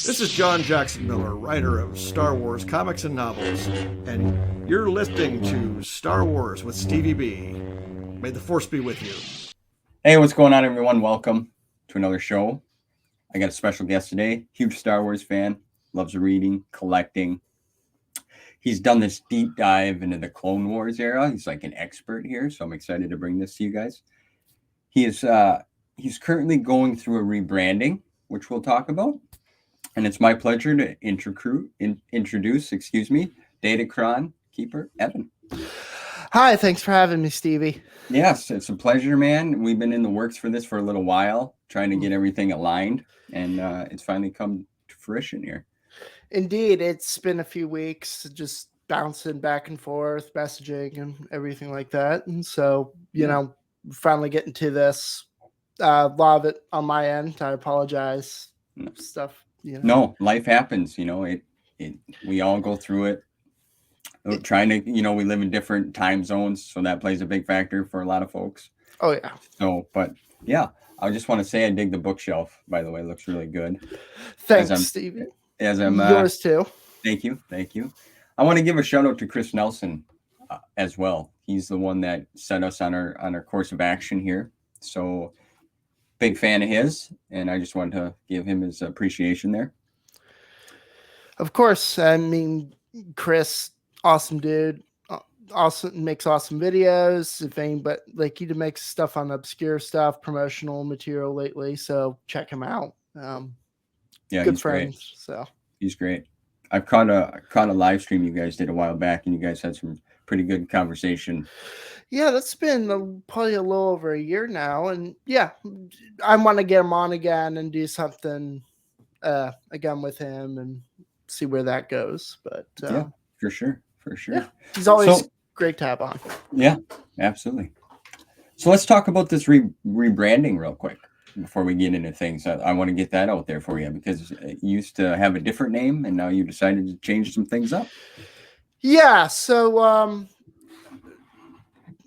This is John Jackson Miller, writer of Star Wars comics and novels, and you're listening to Star Wars with Stevie B. May the Force be with you. Hey, what's going on, everyone? Welcome to another show. I got a special guest today, huge Star Wars fan, loves reading, collecting. He's done this deep dive into the Clone Wars era. He's like an expert here, so I'm excited to bring this to you guys. He's currently going through a rebranding, which we'll talk about. And it's my pleasure to introduce, Datacron Keeper, Evan. Hi, thanks for having me, Stevie. Yes, it's a pleasure, man. We've been in the works for this for a little while, trying to get everything aligned, and it's finally come to fruition here. Indeed, it's been a few weeks just bouncing back and forth, messaging and everything like that. And so, finally getting to this. A lot of it on my end. I apologize. Stuff. No, life happens. We all go through it. Trying to, we live in different time zones, so that plays a big factor for a lot of folks. Oh yeah. So, but yeah, I just want to say I dig the bookshelf. By the way, it looks really good. Thanks, Stevie. Yours too. Thank you. I want to give a shout out to Chris Nelson as well. He's the one that set us on our course of action here. So, big fan of his, and I just wanted to give him his appreciation there. Of course, I mean, Chris, awesome dude. Awesome, makes awesome videos. But like he makes stuff on obscure stuff, promotional material lately. So check him out. Yeah, good he's friends. Great. So he's great. I've caught a live stream you guys did a while back, and you guys had some pretty good conversation. Yeah, that's been probably a little over a year now, and yeah, I want to get him on again and do something again with him and see where that goes. But yeah, for sure. Yeah, he's always great to have on. Yeah, absolutely. So let's talk about this rebranding real quick before we get into things. I want to get that out there for you because you used to have a different name and now you decided to change some things up. Yeah, so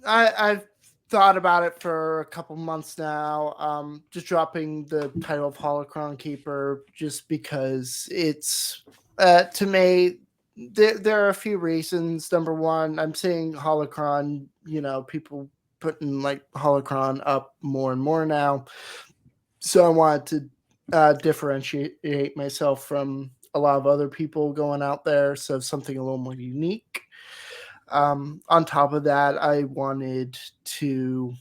I've thought about it for a couple months now. Just dropping the title of Holocron Keeper just because it's to me. There are a few reasons. Number one, I'm seeing Holocron, people putting like Holocron up more and more now. So I wanted to differentiate myself from a lot of other people going out there. So something a little more unique. On top of that, I wanted to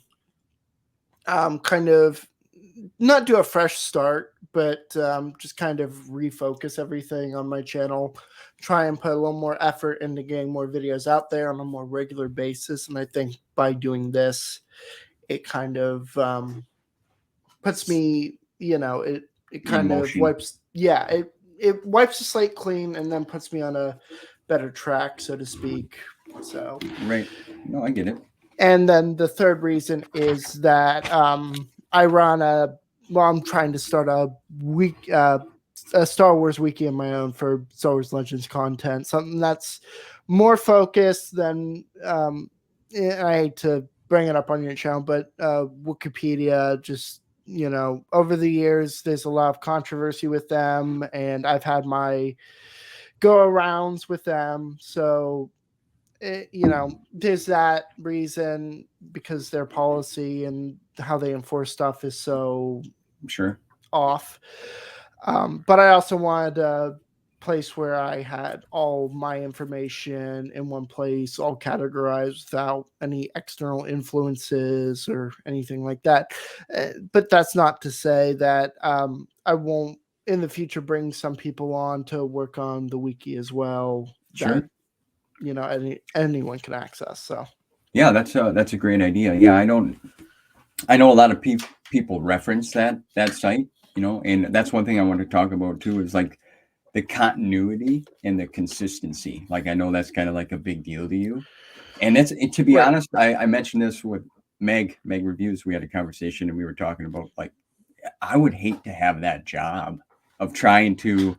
kind of not do a fresh start, but just kind of refocus everything on my channel, try and put a little more effort into getting more videos out there on a more regular basis. And I think by doing this, it kind of puts me, it kind of wipes, it wipes the slate clean and then puts me on a better track, so to speak. So right. No, I get it. And then the third reason is that I run I'm trying to start a Star Wars wiki of my own for Star Wars Legends content, something that's more focused than I hate to bring it up on your channel, but Wikipedia just, over the years, there's a lot of controversy with them, and I've had my go-arounds with them. So, there's that reason because their policy and how they enforce stuff is so off. But I also wanted a place where I had all my information in one place, all categorized without any external influences or anything like that. But that's not to say that I won't in the future bring some people on to work on the wiki as well. Sure. That, anyone can access. So yeah, that's a great idea. Yeah, I know a lot of people reference that site, and that's one thing I want to talk about too is like the continuity and the consistency. Like I know that's kind of like a big deal to you, and that's to be honest. I mentioned this with Meg Reviews. We had a conversation and we were talking about like I would hate to have that job of trying to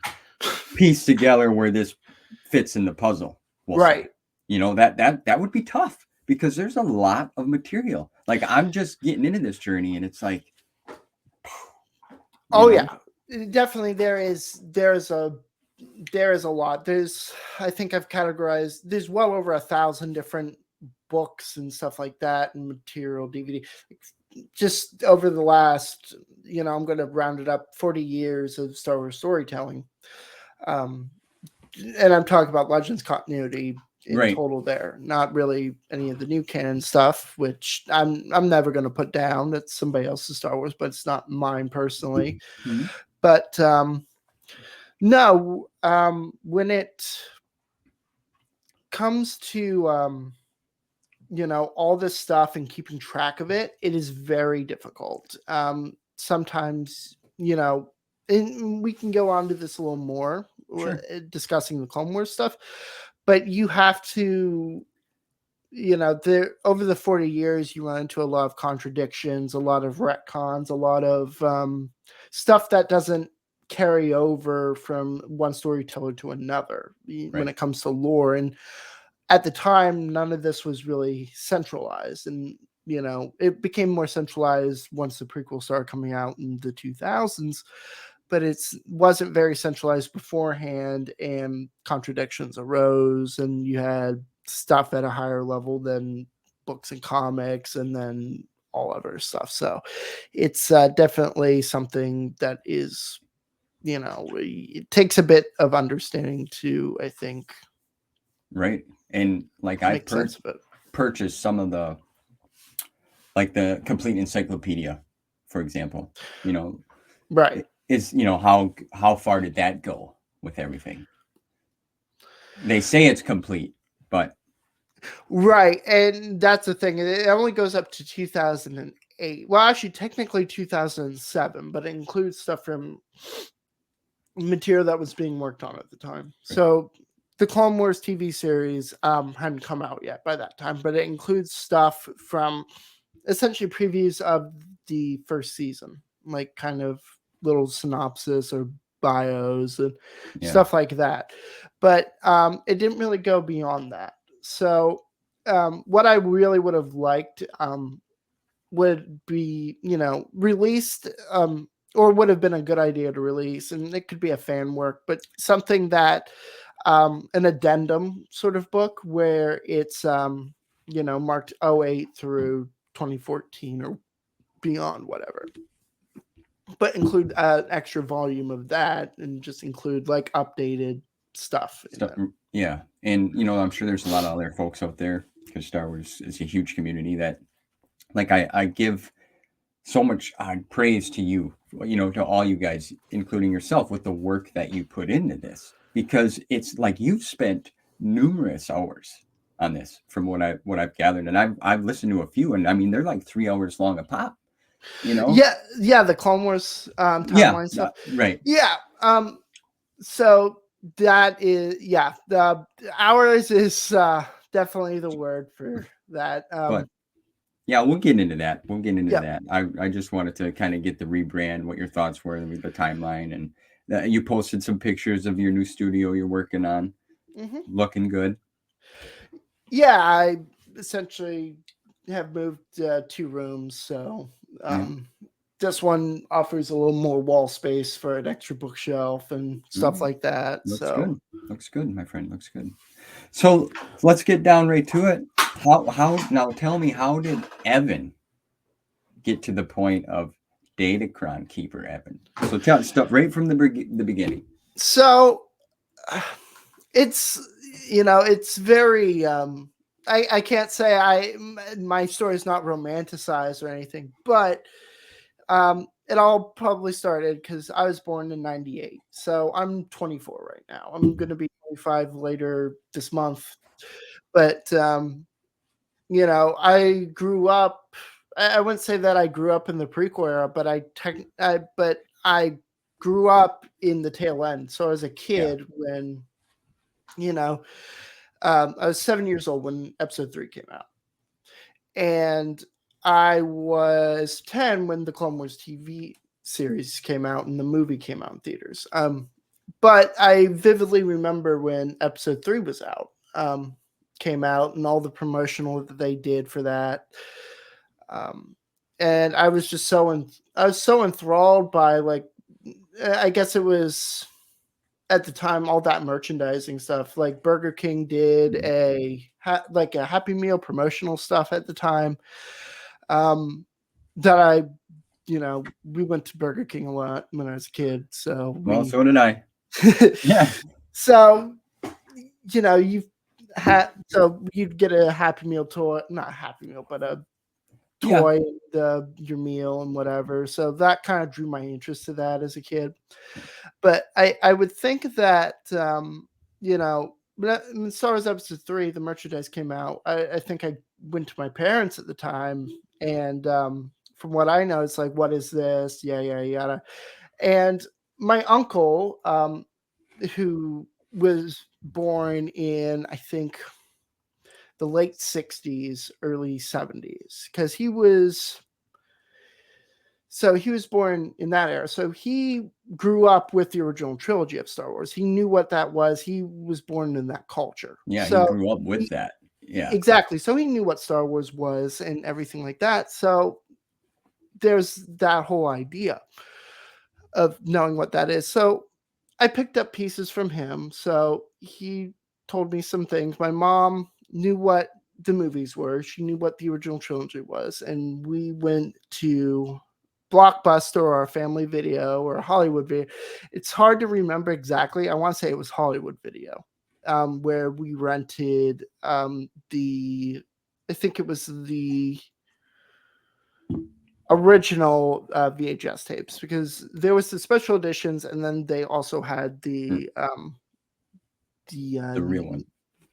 piece together where this fits in the puzzle. Right. That would be tough because there's a lot of material. Like I'm just getting into this journey and it's like, yeah, definitely there's a lot. I think I've categorized, there's well over 1,000 different books and stuff like that, and material, DVD, just over the last, I'm going to round it up, 40 years of Star Wars storytelling. And I'm talking about Legends continuity in Right. total there, not really any of the new canon stuff, which I'm never going to put down. That's somebody else's Star Wars, but it's not mine personally. Mhm. But no, when it comes to all this stuff and keeping track of it, it is very difficult. Sometimes, and we can go on to this a little more, Sure. discussing the Clone Wars stuff, but you have to, over the 40 years, you run into a lot of contradictions, a lot of retcons, a lot of stuff that doesn't carry over from one storyteller to another when it comes to lore. And at the time, none of this was really centralized. And, it became more centralized once the prequel started coming out in the 2000s, but it wasn't very centralized beforehand, and contradictions arose, and you had stuff at a higher level than books and comics, and then all other stuff. So it's definitely something that is, it takes a bit of understanding to, I think. Right. And like I purchased some of the complete encyclopedia, for example, right. Is, how far did that go with everything? They say it's complete, but. Right. And that's the thing. It only goes up to 2008. Well, actually, technically 2007, but it includes stuff from material that was being worked on at the time. Right. So the Clone Wars TV series hadn't come out yet by that time, but it includes stuff from essentially previews of the first season, like kind of little synopsis or bios and stuff like that. But it didn't really go beyond that. So what I really would have liked would be, released or would have been a good idea to release, and it could be a fan work, but something that an addendum sort of book where it's marked 08 through 2014 or beyond, whatever, but include an extra volume of that, and just include like updated stuff. Yeah. And I'm sure there's a lot of other folks out there, because Star Wars is a huge community, that like I give so much praise to you, to all you guys, including yourself, with the work that you put into this, because it's like you've spent numerous hours on this, from what I've gathered, and I've listened to a few, and I mean, they're like 3 hours long a pop. Yeah, the Clone Wars timeline stuff. Right. Yeah. So that is, the hours is definitely the word for that. But yeah, we'll get into that. That. I just wanted to kind of get the rebrand, what your thoughts were with the timeline, and you posted some pictures of your new studio you're working on. Mm-hmm. Looking good. Yeah, I essentially have moved 2 rooms, so this one offers a little more wall space for an extra bookshelf and stuff like that. Good. Looks good, my friend. Looks good. So let's get down right to it. How now? Tell me, how did Evan get to the point of Datacron Keeper, Evan? So tell stuff right from the beginning. So it's it's very I can't say my story is not romanticized or anything, but it all probably started because I was born in 98. So I'm 24 right now. I'm going to be 25 later this month. But, I grew up, I wouldn't say that I grew up in the prequel era, but I grew up in the tail end. So as a kid, when, I was 7 years old when episode 3 came out. And I was 10 when the Clone Wars TV series came out and the movie came out in theaters. But I vividly remember when episode 3 was out, came out, and all the promotional that they did for that. And I was just so enthralled by like I guess it was at the time all that merchandising stuff. Like Burger King did a Happy Meal promotional stuff at the time. That I, we went to Burger King a lot when I was a kid. So Well, so did I. Yeah. So, you'd get a Happy Meal toy, not a Happy Meal, but a toy, your meal and whatever. So that kind of drew my interest to that as a kid. But I would think that, when Star Wars Episode 3, the merchandise came out, I think I went to my parents at the time. And from what I know, it's like, what is this? Yada. And my uncle, who was born in, I think, the late 60s, early 70s, because he was born in that era. So he grew up with the original trilogy of Star Wars. He knew what that was. He was born in that culture. Yeah, so he grew up with that. Yeah, exactly. So he knew what Star Wars was and everything like that. So there's that whole idea of knowing what that is. So I picked up pieces from him. So he told me some things. My mom knew what the movies were. She knew what the original trilogy was. And we went to Blockbuster or a Family Video or a Hollywood Video. It's hard to remember exactly. I want to say it was Hollywood Video, where we rented I think it was the original VHS tapes, because there was the special editions, and then they also had the real one.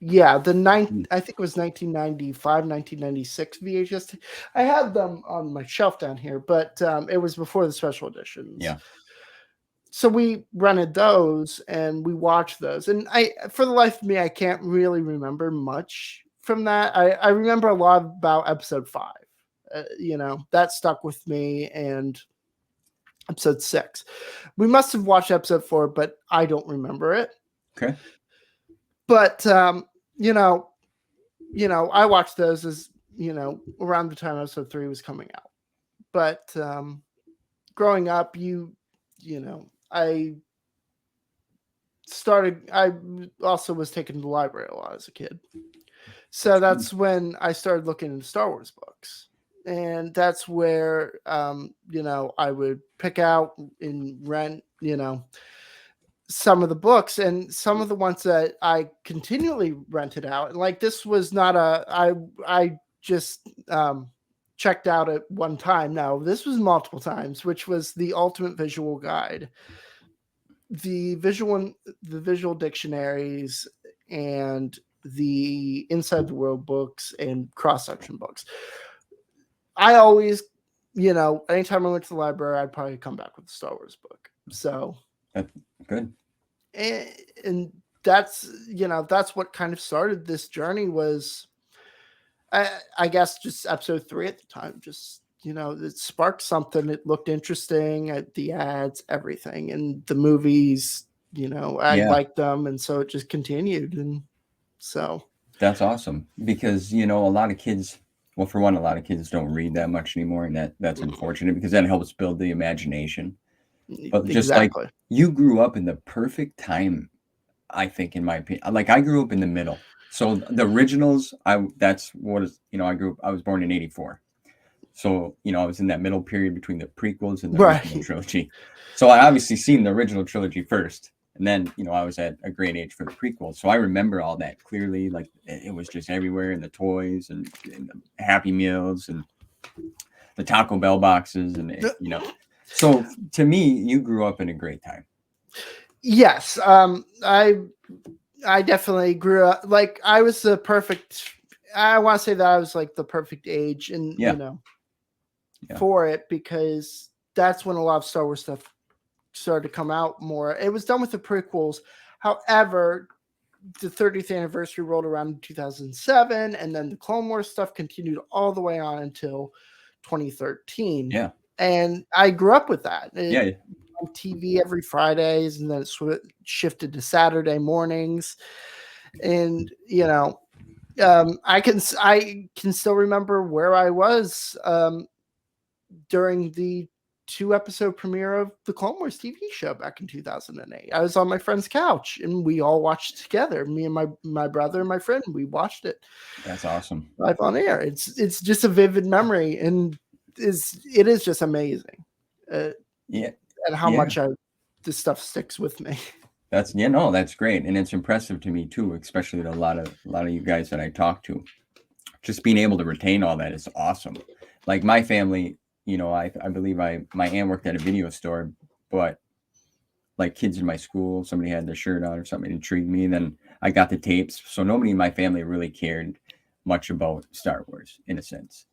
Yeah, I think it was 1995, 1996 VHS. I had them on my shelf down here, but it was before the special editions. Yeah. So we rented those and we watched those. And for the life of me, I can't really remember much from that. I remember a lot about Episode 5. That stuck with me, and Episode 6. We must have watched Episode 4, but I don't remember it. Okay. But I watched those as around the time Episode 3 was coming out. But growing up, I also was taken to the library a lot as a kid. So that's when I started looking into Star Wars books. And that's where, I would pick out and rent, some of the books, and some of the ones that I continually rented out. And like, this was not I just checked out at one time. No, this was multiple times, which was the Ultimate Visual Guide, the visual dictionaries, and the Inside the World books and cross-section books. I always, anytime I went to the library, I'd probably come back with a Star Wars book. So that's good. And that's what kind of started this journey. Was I guess just Episode 3 at the time. Just it sparked something. It looked interesting at the ads, everything, and the movies. I liked them, and so it just continued. And so that's awesome, because a lot of kids. Well, for one, a lot of kids don't read that much anymore, and that's unfortunate, because that helps build the imagination. But just like you grew up in the perfect time, I think, in my opinion. Like, I grew up in the middle. So the originals, I was born in 84. So, I was in that middle period between the prequels and the original trilogy. So I obviously seen the original trilogy first. And then, I was at a great age for the prequels. So I remember all that clearly. Like, it was just everywhere, in the toys and the Happy Meals and the Taco Bell boxes. And, So to me, you grew up in a great time. Yes. I definitely grew up. Like, I was I want to say that I was like the perfect age, and, for it, because that's when a lot of Star Wars stuff started to come out more. It was done with the prequels. However, the 30th anniversary rolled around in 2007, and then the Clone Wars stuff continued all the way on until 2013. Yeah. And I grew up with that. Yeah. On TV every Fridays, and then it shifted to Saturday mornings. And, I can still remember where I was during the 2-episode premiere of the Clone Wars TV show back in 2008. I was on my friend's couch and we all watched it together. Me and my brother and my friend, we watched it. That's awesome. Live on air. It's just a vivid memory, and it is just amazing. Yeah. And how much this stuff sticks with me. That's great. And it's impressive to me too, especially to a lot of you guys that I talk to. Just being able to retain all that is awesome. Like my family, I believe my aunt worked at a video store, but like kids in my school, somebody had their shirt on or something intrigued me. And then I got the tapes. So nobody in my family really cared much about Star Wars in a sense,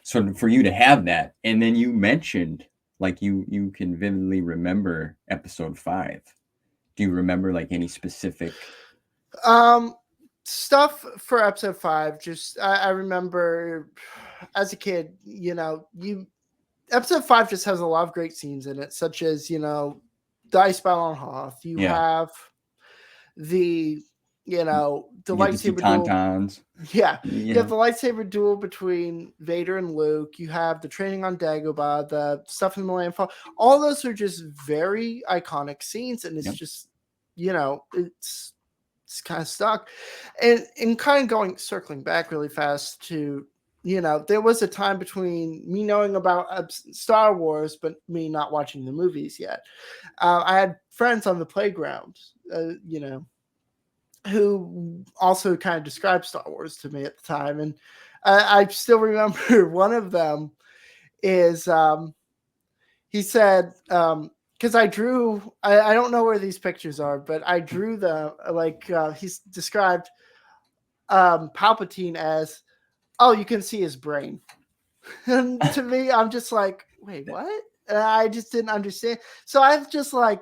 So for you to have that, and then you mentioned like you can vividly remember episode 5. Do you remember like any specific stuff for episode 5? Just I remember as a kid, episode 5 just has a lot of great scenes in it, such as the ice battle on Hoth. You have the lightsaber duel. Yeah, you have the lightsaber duel between Vader and Luke. You have the training on Dagobah, the stuff in the Millennium Fall. All those are just very iconic scenes, and it's just it's kind of stuck. And kind of circling back really fast to there was a time between me knowing about Star Wars but me not watching the movies yet. I had friends on the playground, who also kind of described Star Wars to me at the time. And I still remember one of them is he said, because I drew, I don't know where these pictures are, but I drew them he's described Palpatine as, oh, you can see his brain. And to me, I'm just like, wait, what? And I just didn't understand. So I've just I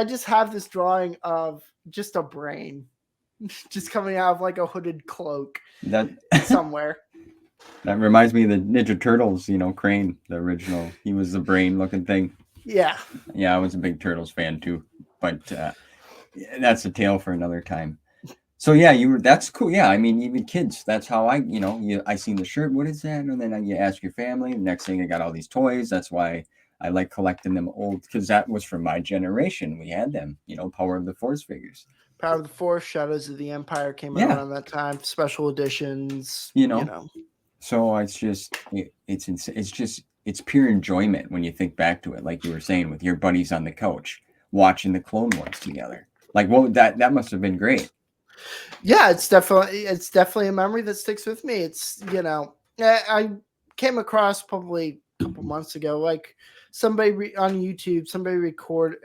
just have this drawing of just a brain just coming out of like a hooded cloak somewhere. That reminds me of the Ninja Turtles, Crane, the original. He was the brain looking thing. Yeah. Yeah, I was a big Turtles fan too, but that's a tale for another time. So yeah, that's cool. Yeah, I mean, even kids, that's how I seen the shirt. What is that? And then you ask your family. Next thing, I got all these toys. That's why I like collecting them old, because that was from my generation. We had them, Power of the Force figures. Power of the Force, Shadows of the Empire came out around that time. Special editions, So it's just it's pure enjoyment when you think back to it, like you were saying, with your buddies on the couch watching the Clone Wars together. Like, that must have been great. Yeah, it's definitely a memory that sticks with me. It's I came across probably a couple months ago, like somebody on YouTube,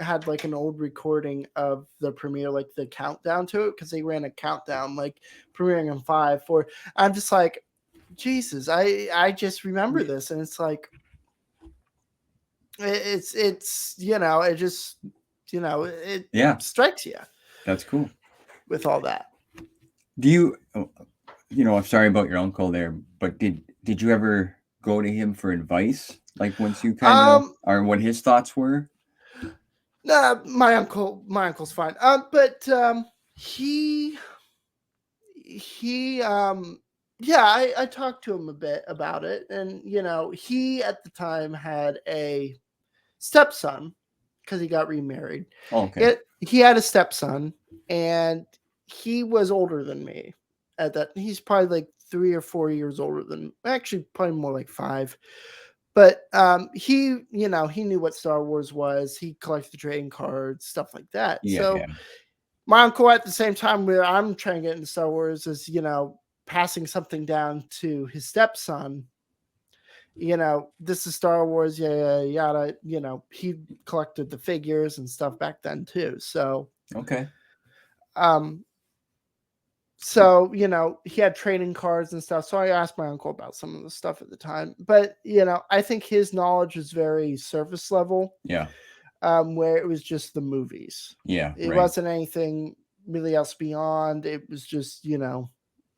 had like an old recording of the premiere, like the countdown to it, because they ran a countdown, like premiering in 5, 4. I'm just like, Jesus, I just remember this, and it's like it just strikes you. That's cool. With all that, do you I'm sorry about your uncle there, but did you ever go to him for advice, like once you kind of or what his thoughts were? No, my uncle's fine. But he I talked to him a bit about it, and he at the time had a stepson because he got remarried. Oh, okay. He had a stepson, and he was older than me at that. He's probably like 3 or 4 years older than, actually probably more like 5. But he knew what Star Wars was. He collected trading cards, stuff like that. My uncle, at the same time where I'm trying to get into Star Wars, is passing something down to his stepson. This is Star Wars, yada. He collected the figures and stuff back then too. So okay. So, he had trading cards and stuff. So I asked my uncle about some of the stuff at the time. But, I think his knowledge was very surface level. Yeah. Where it was just the movies. Yeah. It wasn't anything really else beyond. It was just,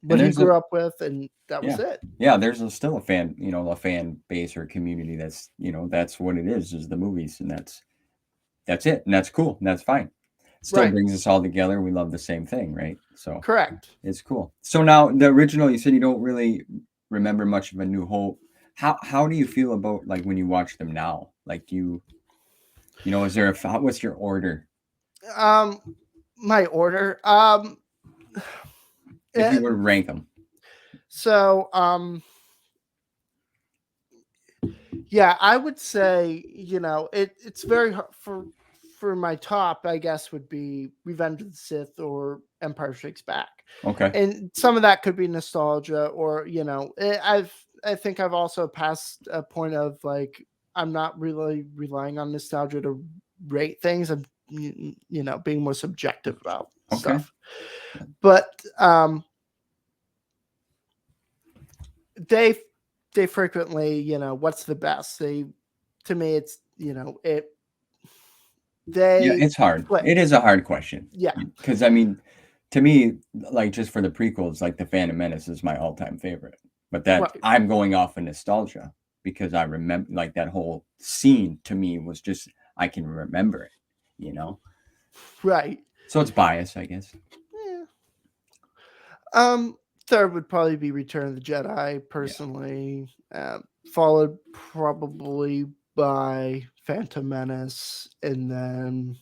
what he grew up with, and that was it. Yeah, there's still a fan, a fan base or community that's, that's what it is the movies, and that's it. And that's cool. And that's fine. Still brings us all together. We love the same thing, right? So correct. It's cool. So now the original, you said you don't really remember much of A New Hope. How do you feel about like when you watch them now? Like, do you is there what's your order? My order. If you eh, were to rank them. so yeah, I would say, it's very hard for my top, I guess, would be Revenge of the Sith or Empire Strikes Back. Okay. And some of that could be nostalgia, or I think I've also passed a point of like I'm not really relying on nostalgia to rate things. I'm being more subjective about Okay. stuff. But they frequently, what's the best? To me, it's Yeah, they it's hard. flip. It is a hard question. Yeah. Because I mean, to me, like just for the prequels, like the Phantom Menace is my all-time favorite. But that Right. I'm going off of nostalgia because I remember like that whole scene to me was just I can remember it. Right. So it's bias, I guess. Yeah. Third would probably be Return of the Jedi, personally. Followed probably by Phantom Menace, and then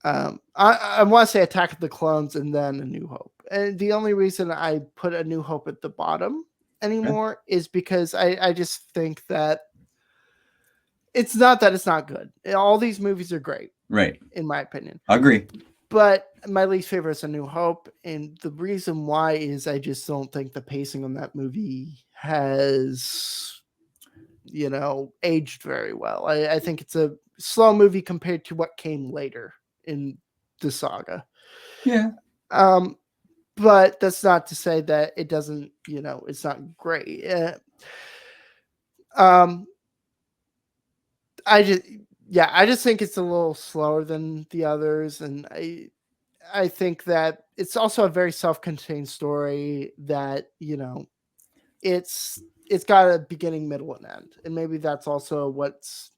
I want to say Attack of the Clones, and then A New Hope. And the only reason I put A New Hope at the bottom anymore is because I just think that it's not that it's not good. All these movies are great, Right. in my opinion. Agree. But my least favorite is A New Hope, and the reason why is I just don't think the pacing on that movie has, aged very well. I think it's a slow movie compared to what came later in the saga. Yeah. But that's not to say that it doesn't, it's not great. I just think it's a little slower than the others, and I think that it's also a very self-contained story that, it's got a beginning, middle, and end. And maybe that's also what's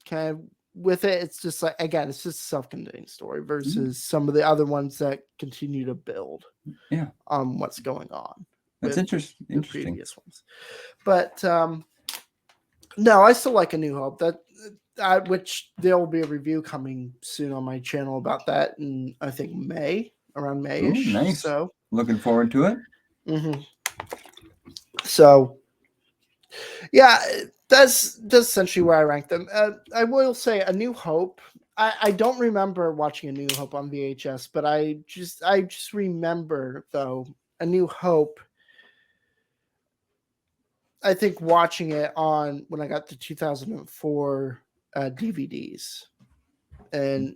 kind of with it. It's just like, again, it's just a self-contained story versus some of the other ones that continue to build on what's going on. That's interesting. The previous ones. But no, I still like A New Hope. Which there will be a review coming soon on my channel about that in, I think, around May-ish. Ooh, nice. So looking forward to it. Mm-hmm. So yeah, that's essentially where I rank them. I will say A New Hope. I don't remember watching A New Hope on VHS, but I just remember, though, A New Hope. I think watching it on when I got the 2004 DVDs, and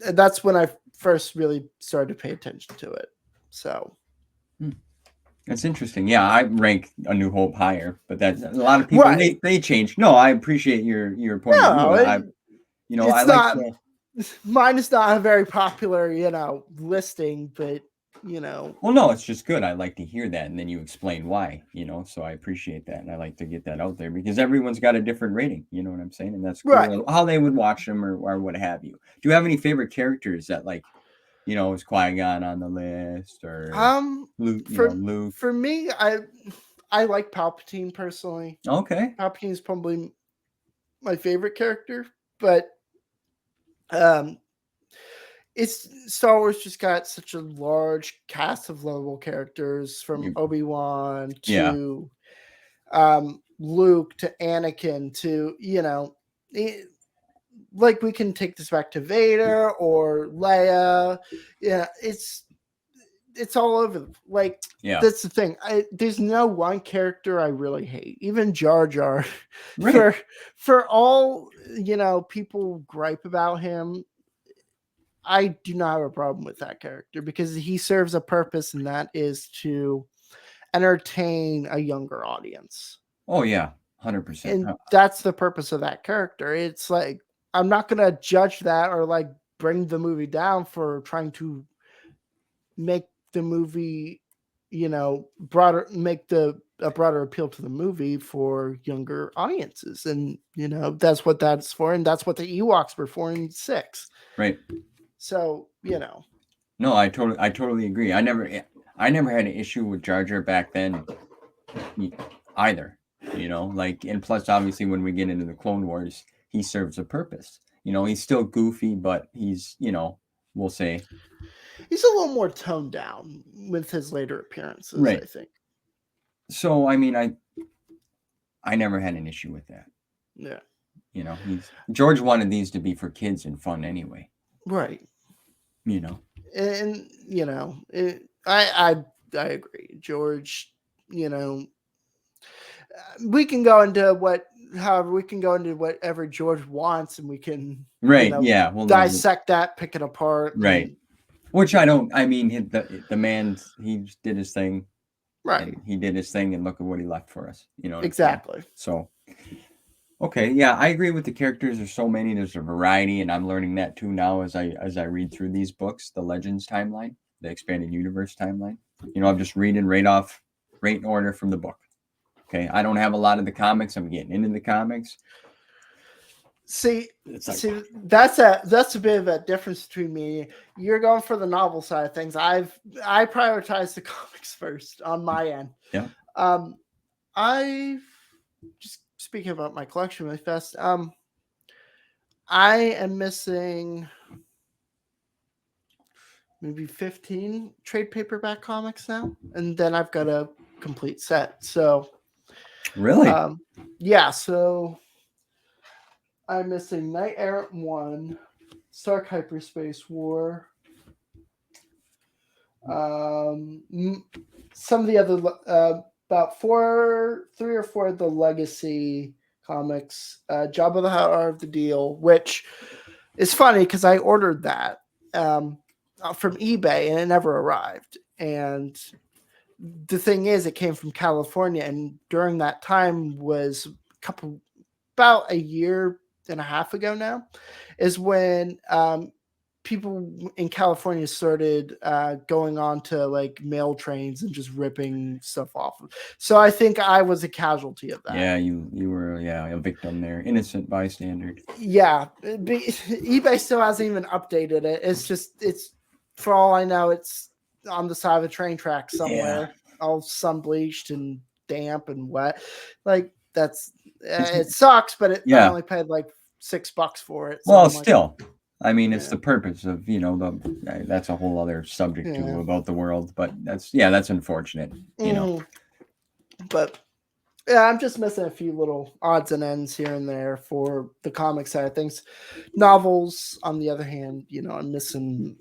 that's when I first really started to pay attention to it. So that's interesting. Yeah, I rank A New Hope higher, but that's a lot of people they change. No, I appreciate your point of view. Mine is not a very popular, listing, but Well, no, it's just good. I like to hear that, and then you explain why. So I appreciate that, and I like to get that out there because everyone's got a different rating. You know what I'm saying? And that's cool. Right. How they would watch them or what have you. Do you have any favorite characters that is Qui-Gon on the list or Luke? Luke. For me, I like Palpatine personally. Okay. Palpatine is probably my favorite character, but it's Star Wars just got such a large cast of lovable characters, from Obi-Wan to Luke to Anakin to like we can take this back to Vader or Leia. Yeah, it's all over. Like, that's the thing. There's no one character I really hate. Even Jar Jar, for all people gripe about him, I do not have a problem with that character because he serves a purpose, and that is to entertain a younger audience. Oh yeah, 100%. And that's the purpose of that character. It's like, I'm not going to judge that or like bring the movie down for trying to make the movie, broader, make a broader appeal to the movie for younger audiences. And, that's what that's for. And that's what the Ewoks were for in 6. Right. So, No, I totally agree. I never had an issue with Jar Jar back then. either. Like, and plus, obviously, when we get into the Clone Wars, he serves a purpose. He's still goofy, but he's, we'll say, he's a little more toned down with his later appearances, right. I think. So, I mean, I never had an issue with that. Yeah. George wanted these to be for kids and fun anyway. Right. And I agree, George. We can go into whatever George wants, and we can yeah, we'll dissect that, pick it apart, right. Which I don't. I mean, the man, he did his thing, right? He did his thing, and look at what he left for us. Exactly. So. Okay, yeah, I agree with the characters. There's so many. There's a variety, and I'm learning that too now as I read through these books, the Legends timeline, the expanded universe timeline. I'm just reading right in order from the book. Okay, I don't have a lot of the comics. I'm getting into the comics. See, that's a bit of a difference between me. You're going for the novel side of things. I prioritize the comics first on my end. Yeah. I just. Speaking about my collection really fast, I am missing maybe 15 trade paperback comics now, and then I've got a complete set. So, really, yeah. So I'm missing Knight Errant 1, Stark Hyperspace War, some of the other. About 3 or 4 of the legacy comics, Jabba the Hutt Art of the Deal, which is funny because I ordered that from eBay and it never arrived. And the thing is, it came from California, and during that time was about a year and a half ago now, is when people in California started going on to like mail trains and just ripping stuff off. So I think I was a casualty of that. Yeah, you were a victim there, innocent bystander. Yeah, eBay still hasn't even updated it. It's for all I know, it's on the side of a train track somewhere, all sun bleached and damp and wet. Like that's it sucks, but I only paid like $6 for it. So well, still. I mean, it's the purpose of, that's a whole other subject too about the world, but that's unfortunate, But yeah, I'm just missing a few little odds and ends here and there for the comic side of things. Novels, on the other hand, I'm missing,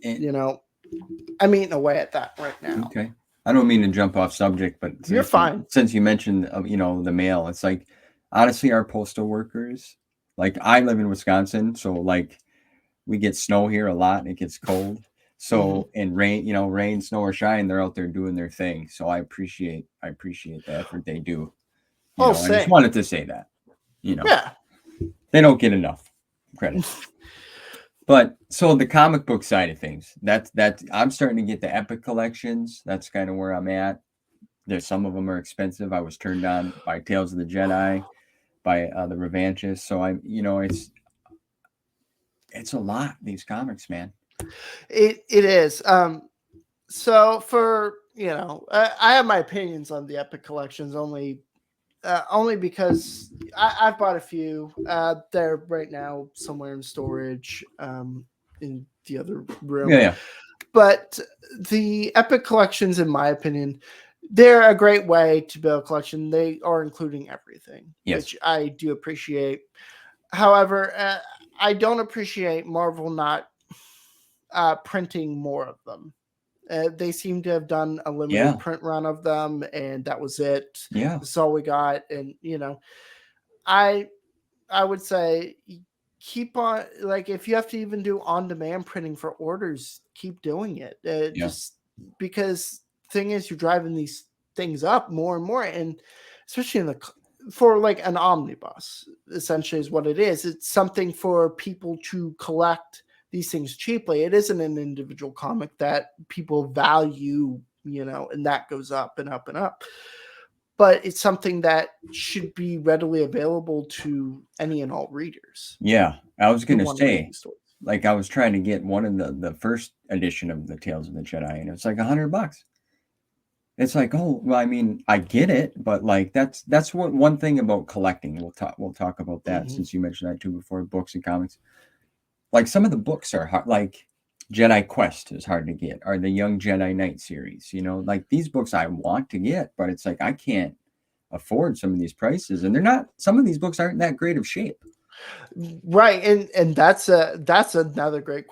I'm eating away at that right now. Okay. I don't mean to jump off subject, but you're fine. Since you mentioned, the mail, it's like, honestly, our postal workers, like I live in Wisconsin, so like, we get snow here a lot and it gets cold. So, and rain, snow or shine, they're out there doing their thing. So I appreciate the effort they do. I just wanted to say that, Yeah. They don't get enough credit. But so the comic book side of things, that I'm starting to get the epic collections. That's kind of where I'm at. There's some of them are expensive. I was turned on by Tales of the Jedi, by the Revanchists. So it's a lot, these comics, man. It is. So for I have my opinions on the epic collections only because I've bought a few. They're right now somewhere in storage in the other room. Yeah. But the epic collections, in my opinion, they're a great way to build a collection. They are including everything, which I do appreciate. However, I don't appreciate Marvel not printing more of them. They seem to have done a limited print run of them, and that was it. Yeah, that's all we got. And I would say keep on. Like, if you have to even do on-demand printing for orders, keep doing it. Just because thing is, you're driving these things up more and more, and especially for like an omnibus, essentially is what it is. It's something for people to collect these things cheaply. It isn't an individual comic that people value, and that goes up and up and up. But it's something that should be readily available to any and all readers. Yeah, I was going to say, like, I was trying to get one of the first edition of the Tales of the Jedi, and it's like $100. it's like, oh, well, I mean, I get it, but like that's what one thing about collecting. We'll talk about that Mhm. since you mentioned that too before, books and comics. Like some of the books are hard, like Jedi Quest is hard to get, or the Young Jedi Knight series, like these books I want to get, but it's like I can't afford some of these prices, and they're not, some of these books aren't that great of shape. Right, and that's another great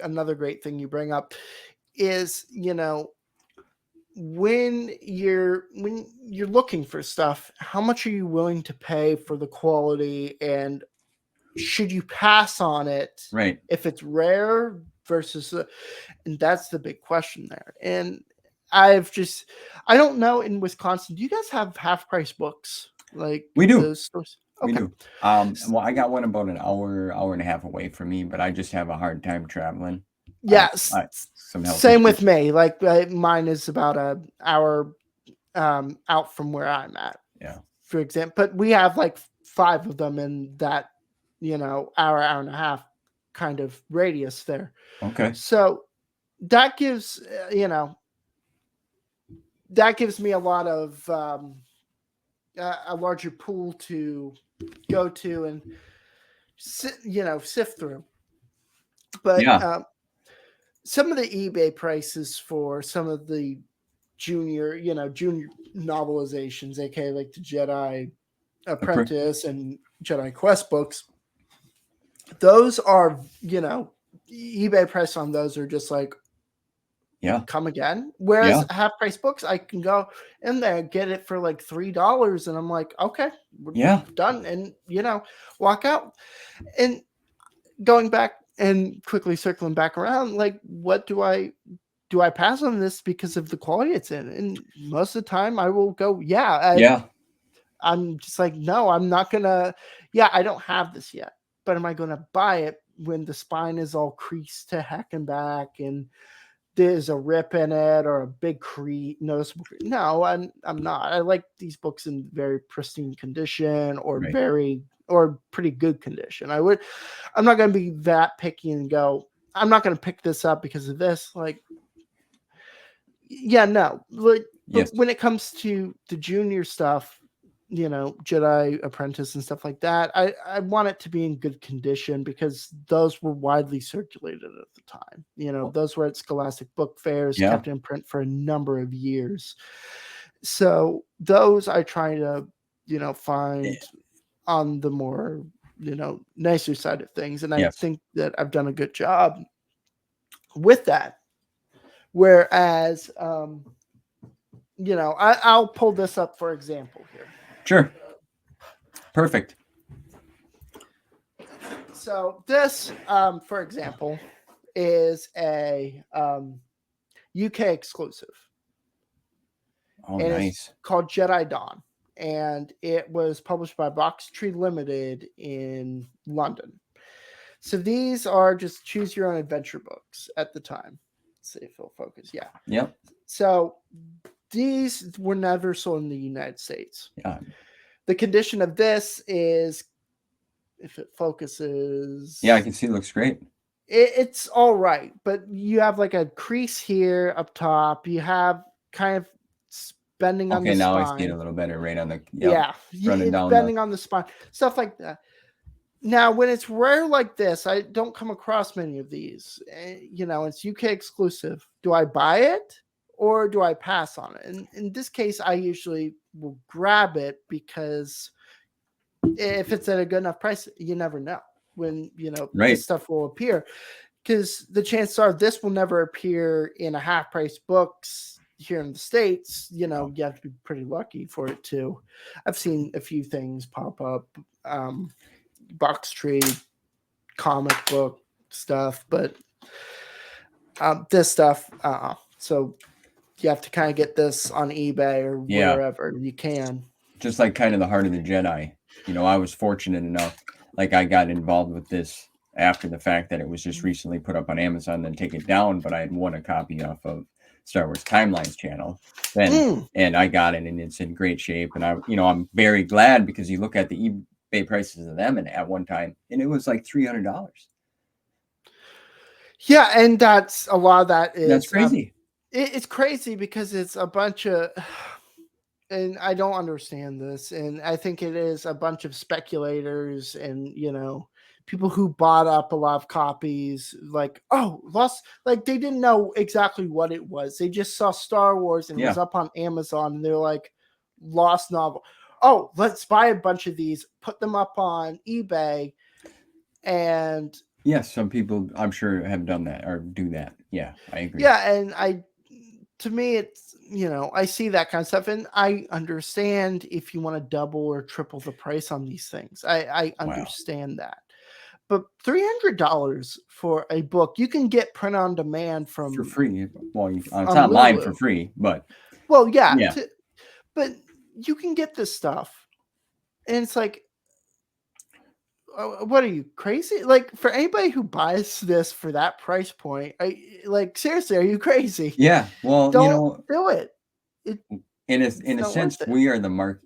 another great thing you bring up is, when you're looking for stuff, how much are you willing to pay for the quality, and should you pass on it Right. if it's rare versus and that's the big question there. And I don't know, in Wisconsin, do you guys have half price books like We do. those stores? We Okay. do. Well, I got one about an hour and a half away from me, but I just have a hard time traveling. Yes. Some health Same issues. with me. Like mine is about an hour out from where I'm at. Yeah. For example, but we have like 5 of them in that, hour and a half kind of radius there. Okay. So that gives, that gives me a lot of a larger pool to go to and sift through. But Yeah. some of the eBay prices for some of the junior novelizations, aka like the Jedi Apprentice and Jedi Quest books, those are, eBay price on those are just like, Yeah. come again. Whereas half price books, I can go in there, get it for like $3, and I'm like, okay, we're done, and walk out. And going back and quickly circling back around, like, what do I pass on this because of the quality it's in? And most of the time I will go, I'm just like, no, I'm not gonna. I don't have this yet, but am I gonna buy it when the spine is all creased to heck and back and there's a rip in it or a big noticeable crease? No, I'm not. I like these books in very pristine condition or pretty good condition. I'm not going to be that picky and go, I'm not going to pick this up because of this. Like, no. Like, but when it comes to the junior stuff, Jedi Apprentice and stuff like that, I want it to be in good condition because those were widely circulated at the time. Those were at Scholastic Book Fairs, kept in print for a number of years. So those I try to, find on the more, nicer side of things. And I think that I've done a good job with that. Whereas, I'll pull this up for example here. Sure. Perfect. So this, for example, is a UK exclusive. Oh, and nice. It's called Jedi Dawn. And it was published by Box Tree Limited in London. So these are just choose your own adventure books at the time. Let's see if it'll focus. Yeah. Yep. So these were never sold in the United States. Yeah. The condition of this is, if it focuses. Yeah, I can see it looks great. It's all right, but you have like a crease here up top. You have kind of bending on the spine. Okay, now I see it a little better right on the running down bending on the spine, stuff like that. Now, when it's rare like this, I don't come across many of these. It's UK exclusive. Do I buy it or do I pass on it? And in this case, I usually will grab it because if it's at a good enough price, you never know when, this stuff will appear. Because the chances are this will never appear in a half price books here in the States. You have to be pretty lucky for it to. I've seen a few things pop up. Box Tree, comic book stuff, but this stuff, so you have to kind of get this on eBay or wherever you can. Just like kind of the Heart of the Jedi. I was fortunate enough, like I got involved with this after the fact that it was just recently put up on Amazon, then take it down, but I had won a copy off of Star Wars Timelines channel then, and I got it and it's in great shape. And I'm very glad because you look at the eBay prices of them and at one time, and it was like $300. Yeah, and that's a lot of that is that's crazy. it's crazy because it's a bunch of, and I don't understand this, and I think it is a bunch of speculators and people who bought up a lot of copies, like, oh, lost, like they didn't know exactly what it was. They just saw Star Wars and it was Yeah. up on Amazon, and they're like, lost novel. Oh, let's buy a bunch of these, put them up on eBay, and Yes, some people I'm sure have done that or do that. Yeah, I agree. yeah, and to me, it's, I see that kind of stuff, and I understand if you want to double or triple the price on these things. I Wow. understand that. But $300 for a book you can get print on demand For from free. Well, it's from not mine Lulu. for free, but Well, yeah, yeah. but you can get this stuff, and it's like, what are you, crazy? Like, for anybody who buys this for that price point, like, seriously, are you crazy? Yeah. Well, Don't do it. in It's a not sense, worth it. we are the market.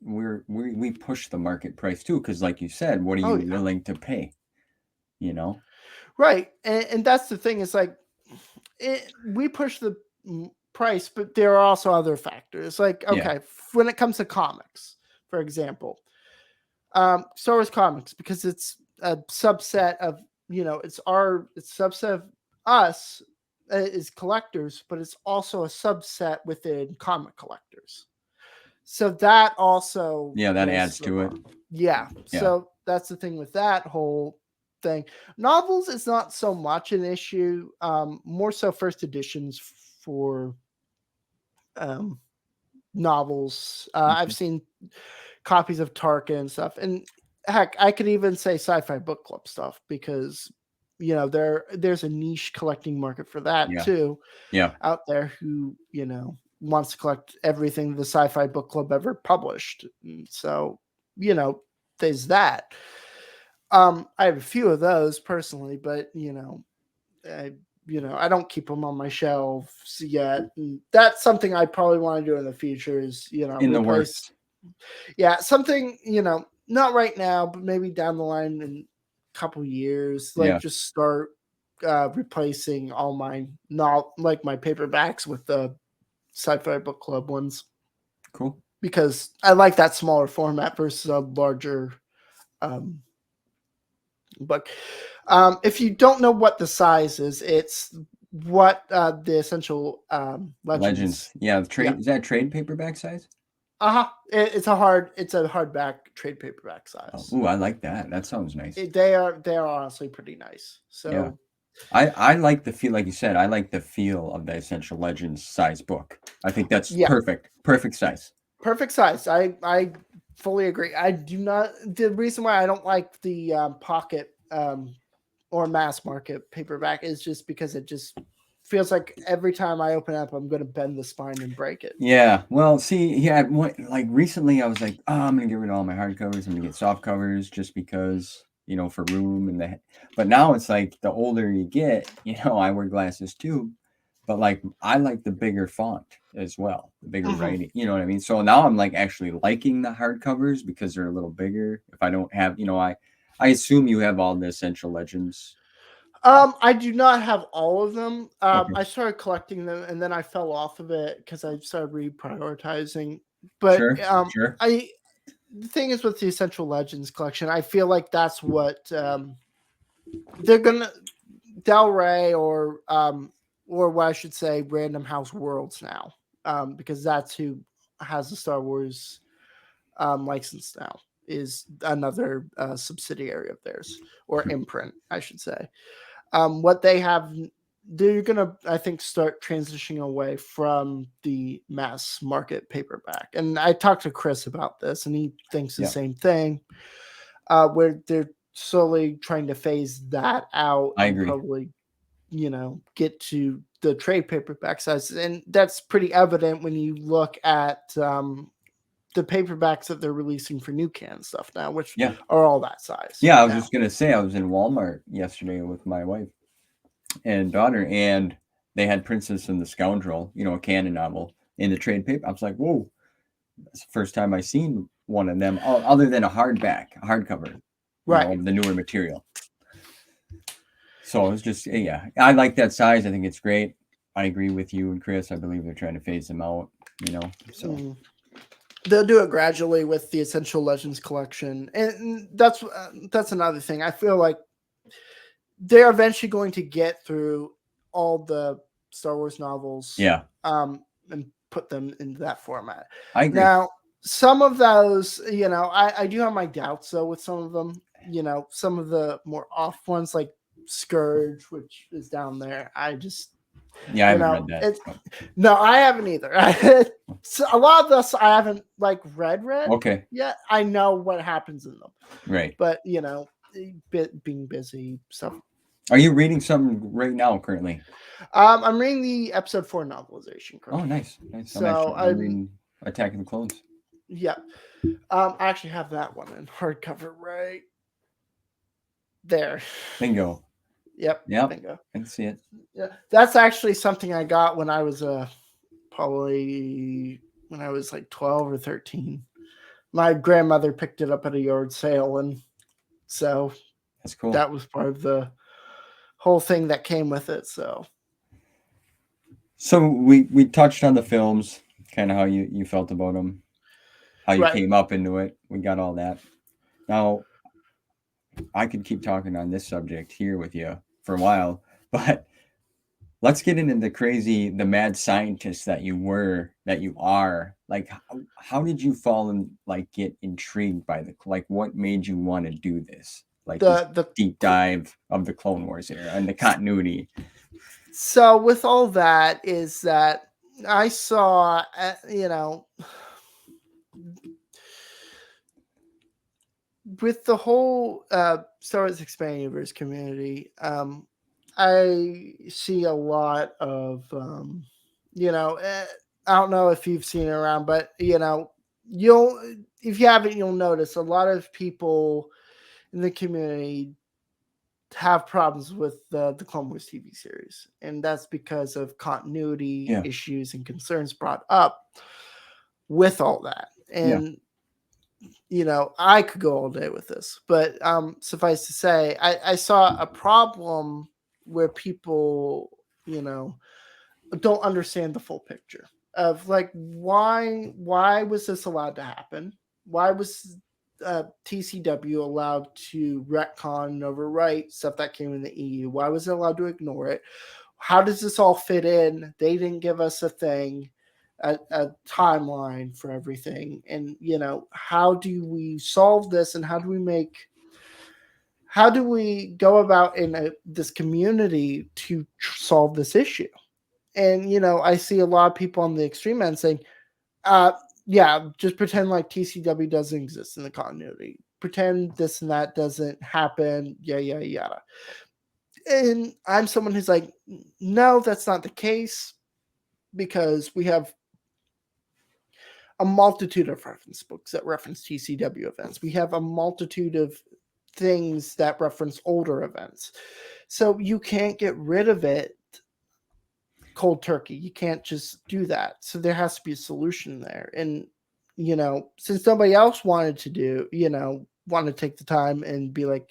We push the market price too, because like you said, what are Oh, you yeah. willing to pay? You know? Right, and that's the thing. It's like, we push the price, but there are also other factors. Like, Yeah. okay, when it comes to comics, for example, Star Wars comics, because it's a subset of, it's subset of us is collectors, but it's also a subset within comic collectors. So that also Yeah, that raises adds the to it. bar. Yeah. Yeah. So that's the thing with that whole thing. Novels is not so much an issue. More so first editions for novels. I've Okay. seen copies of Tarkin and stuff, and heck, I could even say sci-fi book club stuff, because there's a niche collecting market for that Yeah. too Yeah. out there, who wants to collect everything the sci-fi book club ever published. And so there's that. I have a few of those personally, but I don't keep them on my shelves yet. And that's something I probably want to do in the future, is In the replace. works. Yeah, something, not right now, but maybe down the line in a couple years, like, Yeah. just start replacing all my, not like my paperbacks, with the sci-fi book club ones, Cool. because I like that smaller format versus a larger um, book. If you don't know what the size is, it's what the essential legends. Yeah. Yeah. Is that trade paperback size? It's a hardback trade paperback size. Oh, I like that. That sounds nice. They are honestly pretty nice. So Yeah. I like the feel, like you said, I like the feel of the Essential Legends size book. I think that's yeah, perfect size. perfect size. I fully agree. I do not. The reason why I don't like the pocket or mass market paperback is just because it just feels like every time I open it up, I'm going to bend the spine and break it. Yeah. Well, see, yeah, like recently I was like, oh, I'm gonna get rid of all my hardcovers. I'm gonna get soft covers just because, for room but now it's like the older you get, I wear glasses too. But like I like the bigger font as well, the bigger writing. You know what I mean? So now I'm like actually liking the hardcovers because they're a little bigger. If I don't have, I assume you have all the Essential Legends. I do not have all of them. Okay. I started collecting them, and then I fell off of it because I started reprioritizing. But Sure. The thing is, with the Essential Legends collection, I feel like that's what they're gonna, Del Rey, or what I should say, Random House Worlds now, because that's who has the Star Wars license now, is another subsidiary of theirs, or imprint, I should say. What they have, they're gonna, I think, start transitioning away from the mass market paperback. And I talked to Chris about this, and he thinks the same thing. Where they're slowly trying to phase that out, I and agree. probably, get to the trade paperback size, and that's pretty evident when you look at the paperbacks that they're releasing for New Can stuff now, which are all that size. Yeah, I was just gonna say, I was in Walmart yesterday with my wife and daughter, and they had Princess and the Scoundrel, a canon novel in the trade paper. I was like, whoa, that's the first time I seen one of them, other than a hardcover, right? The newer material. So it was just, I like that size. I think it's great. I agree with you and Chris. I believe they're trying to phase them out, so. They'll do it gradually with the Essential Legends collection, and that's another thing. I feel like they're eventually going to get through all the Star Wars novels, Yeah, and put them into that format. I agree. Now, some of those, I do have my doubts though with some of them. Some of the more off ones like Scourge, which is down there. I just, Yeah, I haven't read that. no, I haven't either. So a lot of this I haven't read Okay, yet. I know what happens in them, right. but being busy stuff. Are you reading something right now currently? I'm reading the episode 4 novelization currently. Oh, nice. So I'm reading Attack of the Clones. Yeah. I actually have that one in hardcover right there. Bingo. Yep. Bingo. I can see it. Yeah. That's actually something I got when I was probably when I was like 12 or 13. My grandmother picked it up at a yard sale, and so that's cool. That was part of the whole thing that came with it. So we touched on the films, kind of how you felt about them, how you came up into it. We got all that. Now, I could keep talking on this subject here with you for a while, but let's get into the mad scientist that you are. Like, how did you fall and get intrigued by what made you want to do this? Like the deep dive of the Clone Wars era and the continuity. So with all that is that I saw, with the whole Star Wars Expanded Universe community, I see a lot of, I don't know if you've seen it around, but if you haven't, you'll notice a lot of people in the community have problems with the Clone Wars TV series, and that's because of continuity issues and concerns brought up with all that. And I could go all day with this, but suffice to say, I saw a problem where people, don't understand the full picture of why was this allowed to happen? Why was TCW allowed to retcon and overwrite stuff that came in the EU? Why was it allowed to ignore it? How does this all fit in? They didn't give us a timeline for everything. And, how do we solve this? And how do we go about in this community to solve this issue? And, I see a lot of people on the extreme end saying, just pretend like TCW doesn't exist in the continuity. Pretend this and that doesn't happen. Yada. And I'm someone who's like, no, that's not the case, because we have a multitude of reference books that reference TCW events. We have a multitude of things that reference older events. So you can't get rid of it cold turkey. You can't just do that. So there has to be a solution there. And, since nobody else wanted to take the time and be like,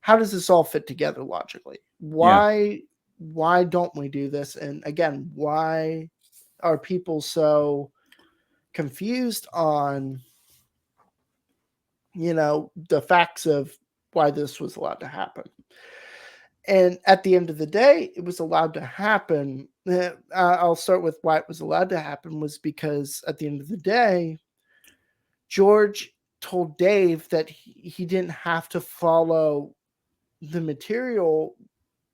how does this all fit together logically? Why don't we do this? And again, why are people so confused on, the facts of why this was allowed to happen? And at the end of the day, it was allowed to happen. I'll start with why it was allowed to happen was because at the end of the day, George told Dave that he didn't have to follow the material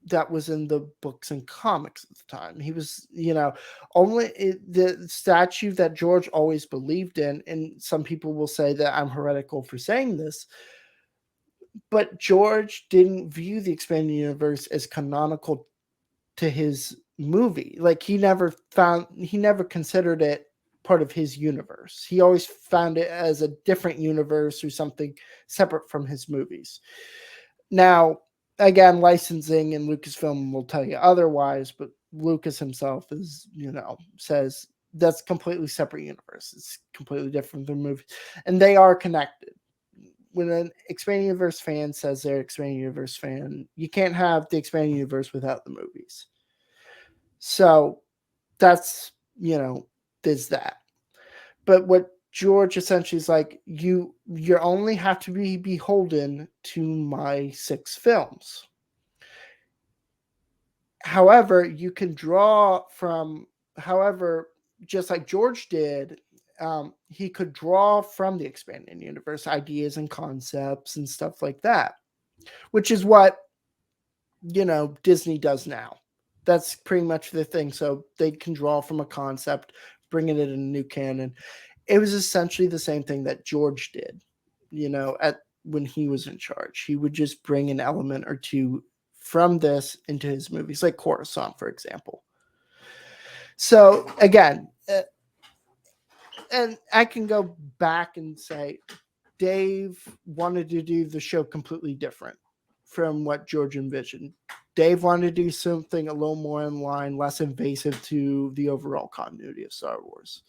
that was in the books and comics at the time. He was, only the statue that George always believed in. And some people will say that I'm heretical for saying this, but George didn't view the expanded universe as canonical to his movie. He never considered it part of his universe. He always found it as a different universe or something separate from his movies. Now, again, licensing and Lucasfilm will tell you otherwise, but Lucas himself says that's completely separate universe. It's completely different than movies, and they are connected. When an expanded universe fan says they're expanded universe fan, you can't have the expanded universe without the movies. So that's, you know, there's that. But what George essentially is like, you only have to be beholden to my 6 films. However, you can draw from, however, just like George did, he could draw from the expanded universe ideas and concepts and stuff like that, which is what, you know, Disney does now. That's pretty much the thing. So they can draw from a concept, bringing it in a new canon. It was essentially the same thing that George did, you know, when he was in charge. He would just bring an element or two from this into his movies, like Coruscant, for example. So again, and I can go back and say Dave wanted to do the show completely different from what George envisioned. Dave wanted to do something a little more in line, less invasive to the overall continuity of Star Wars.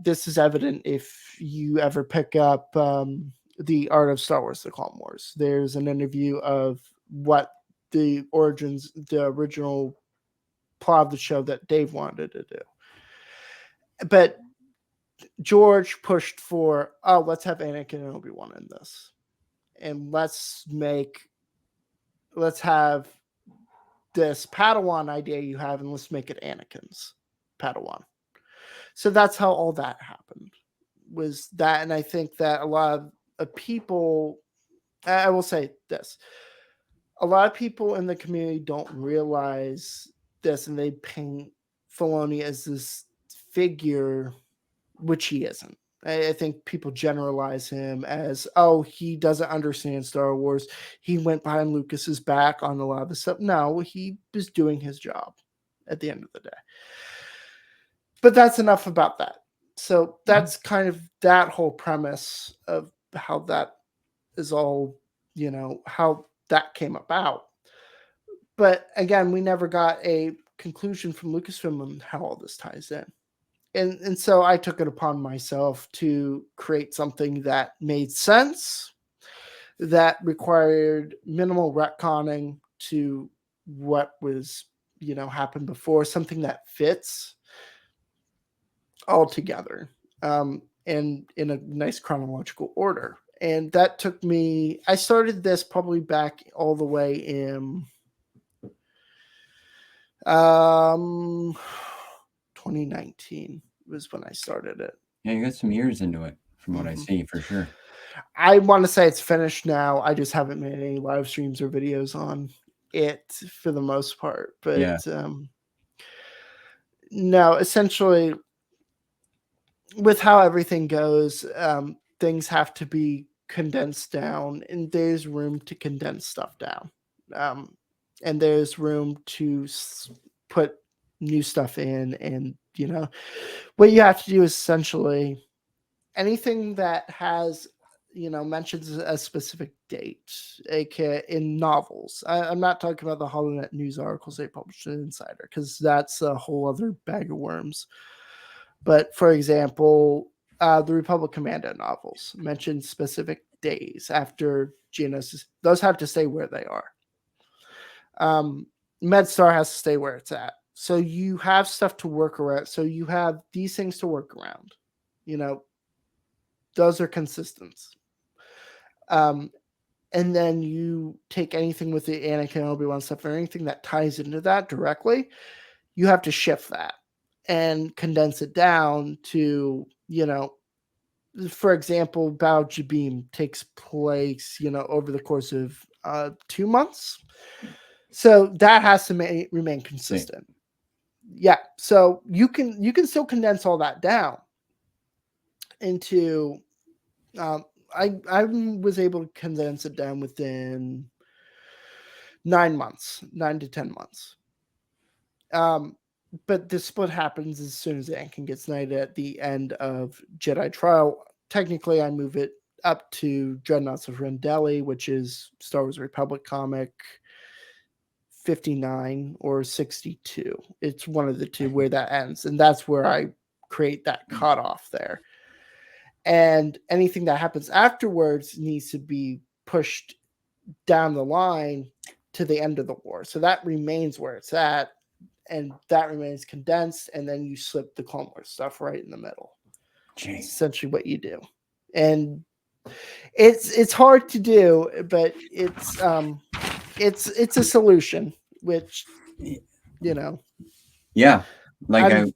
This is evident if you ever pick up The Art of Star Wars, The Clone Wars. There's an interview of what the origins, the original plot of the show that Dave wanted to do. But George pushed for, let's have Anakin and Obi-Wan in this. And let's have this Padawan idea you have, and let's make it Anakin's Padawan. So that's how all that happened, was that. And I think that a lot of people, I will say this, a lot of people in the community don't realize this, and they paint Filoni as this figure, which he isn't. I think people generalize him as, he doesn't understand Star Wars. He went behind Lucas's back on a lot of the stuff. No, he was doing his job at the end of the day. But that's enough about that. So that's kind of that whole premise of how that is all, you know, how that came about. But again, we never got a conclusion from Lucasfilm on how all this ties in. And so I took it upon myself to create something that made sense, that required minimal retconning to what was, you know, happened before, something that fits all together, and in a nice chronological order. And that took me, I started this probably back all the way in 2019 was when I started it. Yeah, you got some years into it from what I see, for sure. I want to say it's finished now. I just haven't made any live streams or videos on it for the most part. But Yeah. No, essentially, with how everything goes, things have to be condensed down, and there's room to condense stuff down. And there's room to put new stuff in. And, you know, what you have to do is essentially anything that has, you know, mentions a specific date, aka in novels. I'm not talking about the HoloNet news articles they published in Insider, because that's a whole other bag of worms. But for example, the Republic Commando novels mention specific days after Geonosis. Those have to stay where they are. MedStar has to stay where it's at. So you have stuff to work around. So you have these things to work around. You know, those are consistent. And then you take anything with the Anakin and Obi-Wan stuff, or anything that ties into that directly, you have to shift that and condense it down to, you know, for example, Bao Jabim takes place, you know, over the course of 2 months. So that has to remain consistent. Yeah. So you can still condense all that down into, I was able to condense it down within 9 months, 9 to 10 months. But the split happens as soon as Anakin gets knighted at the end of Jedi Trial. Technically, I move it up to Dreadnoughts of Rendeli, which is Star Wars Republic comic 59 or 62. It's one of the two where that ends. And that's where I create that cutoff there. And anything that happens afterwards needs to be pushed down the line to the end of the war. So that remains where it's at. and that remains condensed, and then you slip the Clone Wars stuff right in the middle. Jeez. It's essentially what you do, and it's hard to do, but it's a solution, which Yeah, like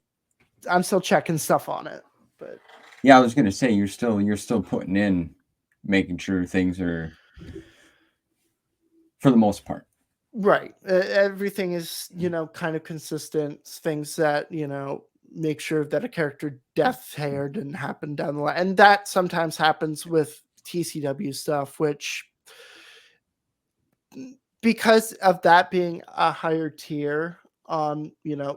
I'm still checking stuff on it, but yeah, I was gonna say you're still putting in, making sure things are, for the most part, right. Everything is kind of consistent. Things that make sure that a character death hair didn't happen down the line, and that sometimes happens with TCW stuff, which because of that being a higher tier on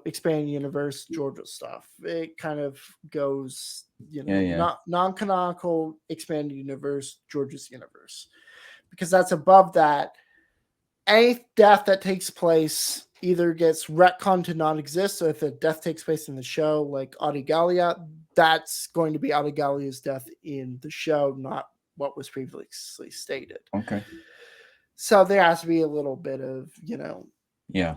expanding universe Georgia stuff, it kind of goes not non-canonical expanded universe Georgia's universe, because that's above that. Any death that takes place either gets retconned to non-exist. So if a death takes place in the show, like Adi Gallia, that's going to be Adi Gallia's death in the show, not what was previously stated. Okay. So there has to be a little bit of, Yeah.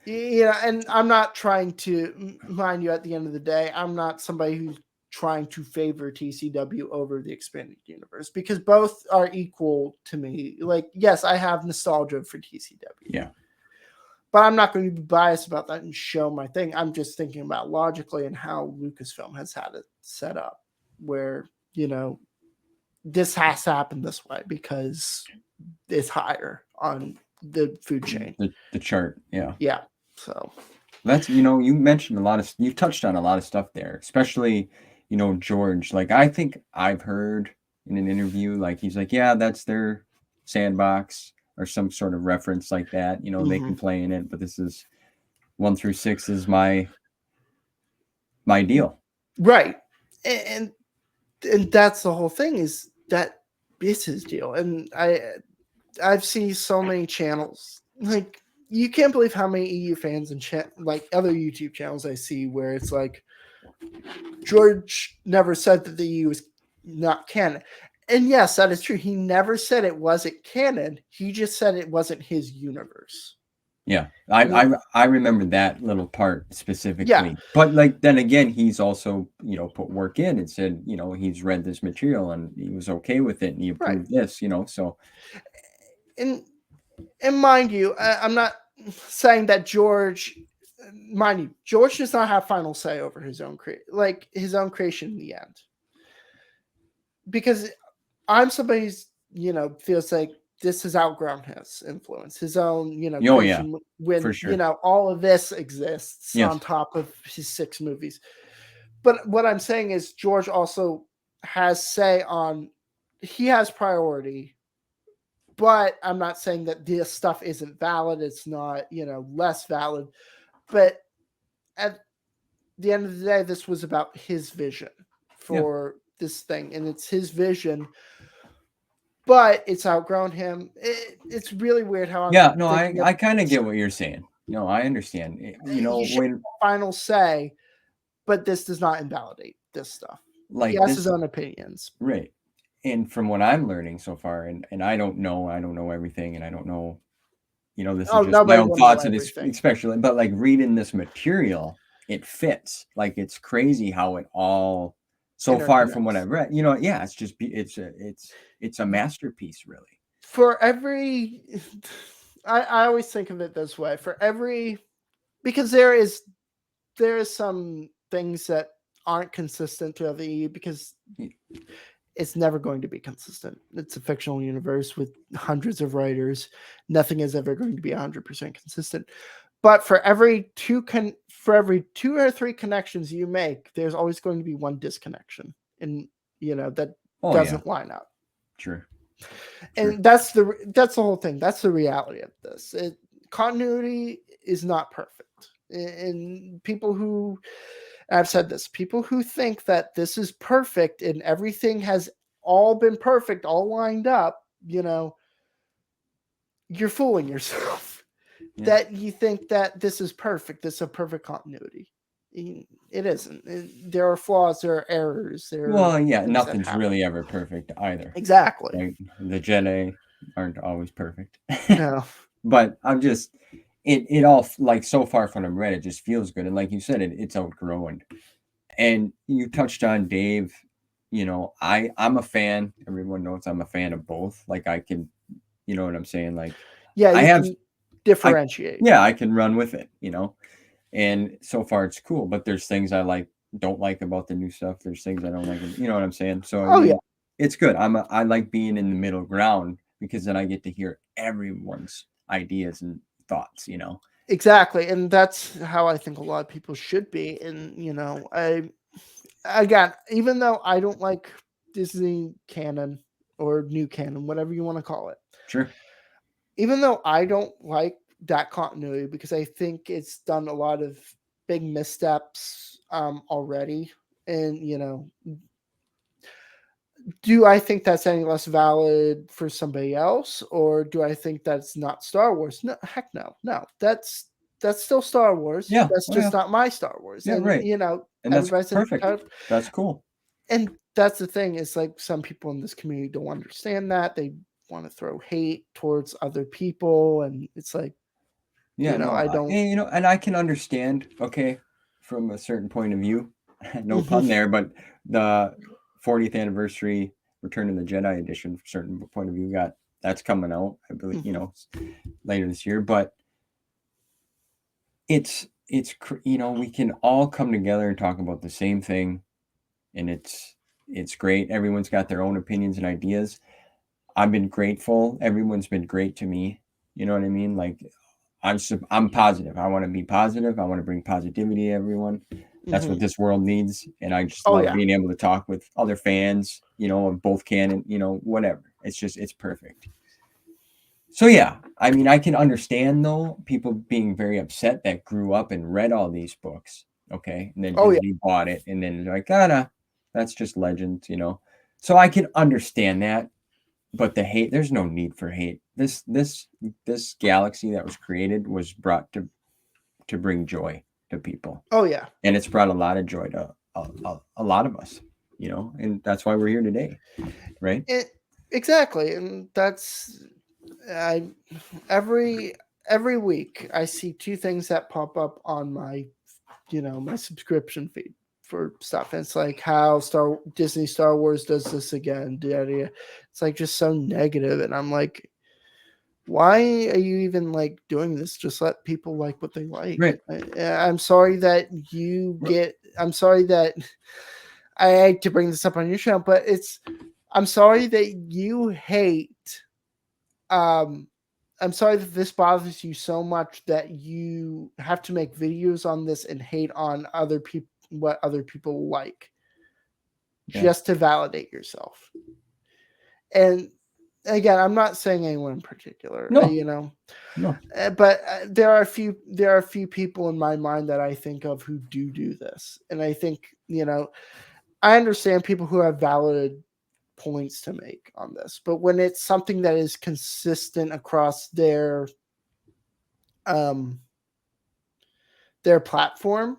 And I'm not trying to, mind you, at the end of the day, I'm not somebody who's trying to favor TCW over the expanded universe, because both are equal to me. Like, yes, I have nostalgia for TCW. Yeah. But I'm not going to be biased about that and show my thing. I'm just thinking about logically and how Lucasfilm has had it set up, where, this has to happen this way because it's higher on the food chain. The chart. Yeah. Yeah. So that's, you mentioned you touched on a lot of stuff there, especially, George. Like, I think I've heard in an interview, like, he's like, yeah, that's their sandbox or some sort of reference like that. They can play in it, but this is 1 through 6 is my deal. Right. And that's the whole thing, is that is his deal. And I've seen so many channels, like, you can't believe how many EU fans and like other YouTube channels I see where it's like, George never said that the EU is not canon. And yes, that is true. He never said it wasn't canon. He just said it wasn't his universe. Yeah, I remember that little part specifically. Yeah. But then again, he's also put work in and said he's read this material and he was okay with it and he approved this. So. And mind you, I'm not saying that George. Mind you, George does not have final say over his own creation in the end, because I'm somebody who's feels like this has outgrown his influence, his own creation, when for sure. All of this exists on top of his 6 movies. But what I'm saying is George also has say on, he has priority. But I'm not saying that this stuff isn't valid. It's not, less valid. But at the end of the day, this was about his vision for this thing. And it's his vision, but it's outgrown him. It's really weird how I'm I kind of get what you're saying. No, I understand. When final say, but this does not invalidate this stuff. Like, he has his own opinions. Right. And from what I'm learning so far, and I don't know everything, and I don't know, this is just my own thoughts of this, especially, but like reading this material, it fits. Like, it's crazy how it all so far from what I've read, it's just, it's a masterpiece, really. For every, I always think of it this way, because there is some things that aren't consistent throughout the EU, because it's never going to be consistent. It's a fictional universe with hundreds of writers. Nothing is ever going to be 100% consistent. But for every 2 or 3 connections you make, there's always going to be one disconnection, and that doesn't line up. True. And that's the whole thing. That's the reality of this. Continuity is not perfect, and people who, I've said this, people who think that this is perfect and everything has all been perfect, all lined up, you're fooling yourself. That you think that this is perfect, this is a perfect continuity. It isn't. There are flaws, there are errors. Nothing's really ever perfect either. Exactly. Like, the Jedi aren't always perfect. No. But I'm just, it all like so far from I've read, it just feels good. And like you said, it's outgrown. And you touched on Dave. You know, I'm a fan. Everyone knows I'm a fan of both. Like I can, you know what I'm saying? Like Yeah, I you have, can differentiate. yeah, I can run with it. You know, and so far it's cool. But there's things I don't like about the new stuff. There's things I don't like. You know what I'm saying? So I Oh yeah, mean, it's good. I like being in the middle ground because then I get to hear everyone's ideas and thoughts. You know. exactly, and that's how I think a lot of people should be. And again, even though I don't like Disney canon or new canon, whatever you want to call it, Sure. even though I don't like that continuity because I think it's done a lot of big missteps already, and do I think that's any less valid for somebody else, or do I think that's not Star Wars? No, heck no, no. That's still Star Wars. Yeah. That's Oh, yeah. just not my Star Wars. Yeah. And Right. And that's everybody's perfect. entitled. That's cool. And that's the thing. Is like some people in this community don't understand that. They want to throw hate towards other people, and it's like, Yeah, no, I don't. and, and I can understand, okay, from a certain point of view, no pun there, but the 40th anniversary Return of the Jedi edition, from a certain point of view, that's coming out, I believe, later this year. But it's we can all come together and talk about the same thing, and it's great. Everyone's got their own opinions and ideas. I've been grateful. Everyone's been great to me. You know what I mean? Like I'm positive. I want to be positive. I want to bring positivity to everyone. That's what this world needs. And I just Oh love yeah. being able to talk with other fans, of both canon, whatever. It's perfect. So yeah, I mean, I can understand though people being very upset that grew up and read all these books. Okay. And then Oh yeah. Disney bought it and then they're like, that's just legends, So I can understand that. But the hate, there's no need for hate. This galaxy that was created was brought to bring joy to people, Oh yeah. and it's brought a lot of joy to a lot of us, and that's why we're here today, right? Exactly, and that's I every week I see two things that pop up on my my subscription feed for stuff. And it's like how Disney Star Wars does this again. It's like just so negative, and I'm like, why are you even like doing this? Just let people like what they like. Right. I'm sorry that I'm sorry that I hate to bring this up on your show, but I'm sorry that you hate. I'm sorry that this bothers you so much that you have to make videos on this and hate on other people, what other people like, just to validate yourself. And again, I'm not saying anyone in particular, No. but there are a few people in my mind that I think of who do this, and I think I understand people who have valid points to make on this, but when it's something that is consistent across their platform,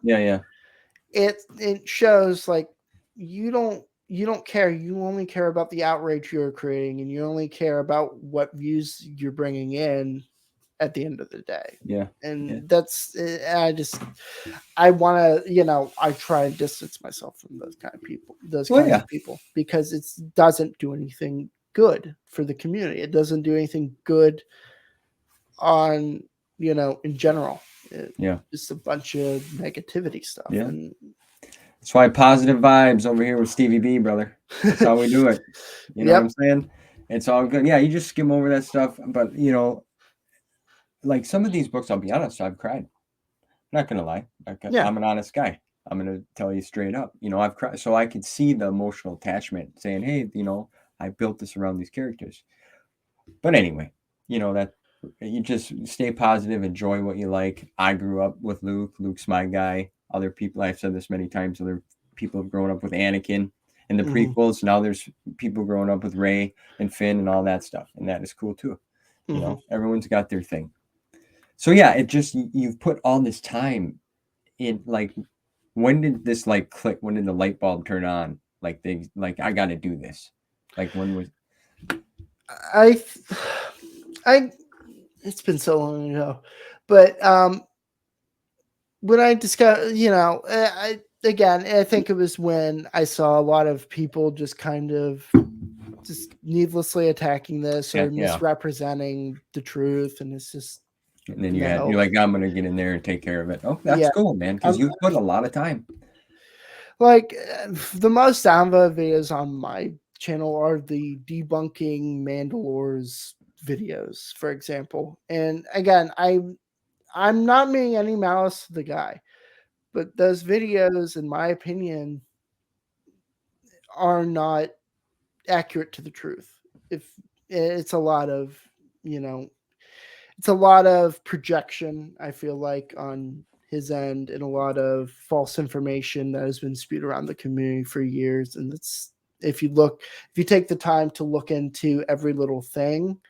it shows like you don't care. You only care about the outrage you're creating, and you only care about what views you're bringing in at the end of the day. And that's I want to I try and distance myself from those kind of people, of people, because it doesn't do anything good for the community. It doesn't do anything good on in general. Just a bunch of negativity stuff. And that's why positive vibes over here with Stevie B, brother. That's how we do it. You know what I'm saying? It's all good. Yeah, you just skim over that stuff, but like some of these books, I'll be honest, I've cried. I'm not gonna lie. I'm an honest guy. I'm gonna tell you straight up. I've cried, so I could see the emotional attachment, saying, "Hey, I built this around these characters." But anyway, that you just stay positive, enjoy what you like. I grew up with Luke. Luke's my guy. Other people, I've said this many times. Other people have grown up with Anakin in the prequels. Now there's people growing up with Rey and Finn and all that stuff, and that is cool too. Everyone's got their thing. So yeah, it just you've put all this time in. Like, when did this like click? When did the light bulb turn on? Like I got to do this. Like when was? It's been so long ago, But when I discussed, I think it was when I saw a lot of people just kind of just needlessly attacking this or Yeah. misrepresenting the truth, and it's just And then no. you're like, I'm gonna get in there and take care of it. Oh, that's Yeah. cool, man, because you put a lot of time. Like the most downloaded videos on my channel are the debunking Mandalore's videos, for example. And again, I'm not meaning any malice to the guy, but those videos, in my opinion, are not accurate to the truth. If it's a lot of, it's a lot of projection, I feel like, on his end, and a lot of false information that has been spewed around the community for years. And it's, if you take the time to look into every little thing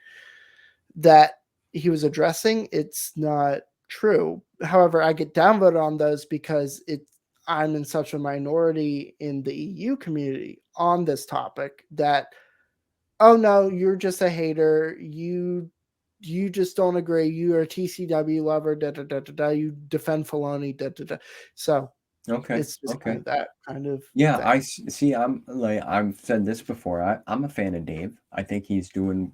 that he was addressing, it's not true. However, I get downvoted on those because I'm in such a minority in the EU community on this topic that, oh no, you're just a hater. You just don't agree. You are a TCW lover. Da, da, da, da, da. You defend Filoni. Da, da, da. So Okay. it's just kind of that kind of Yeah, thing. I see. I'm like, I've said this before. I'm a fan of Dave. I think he's doing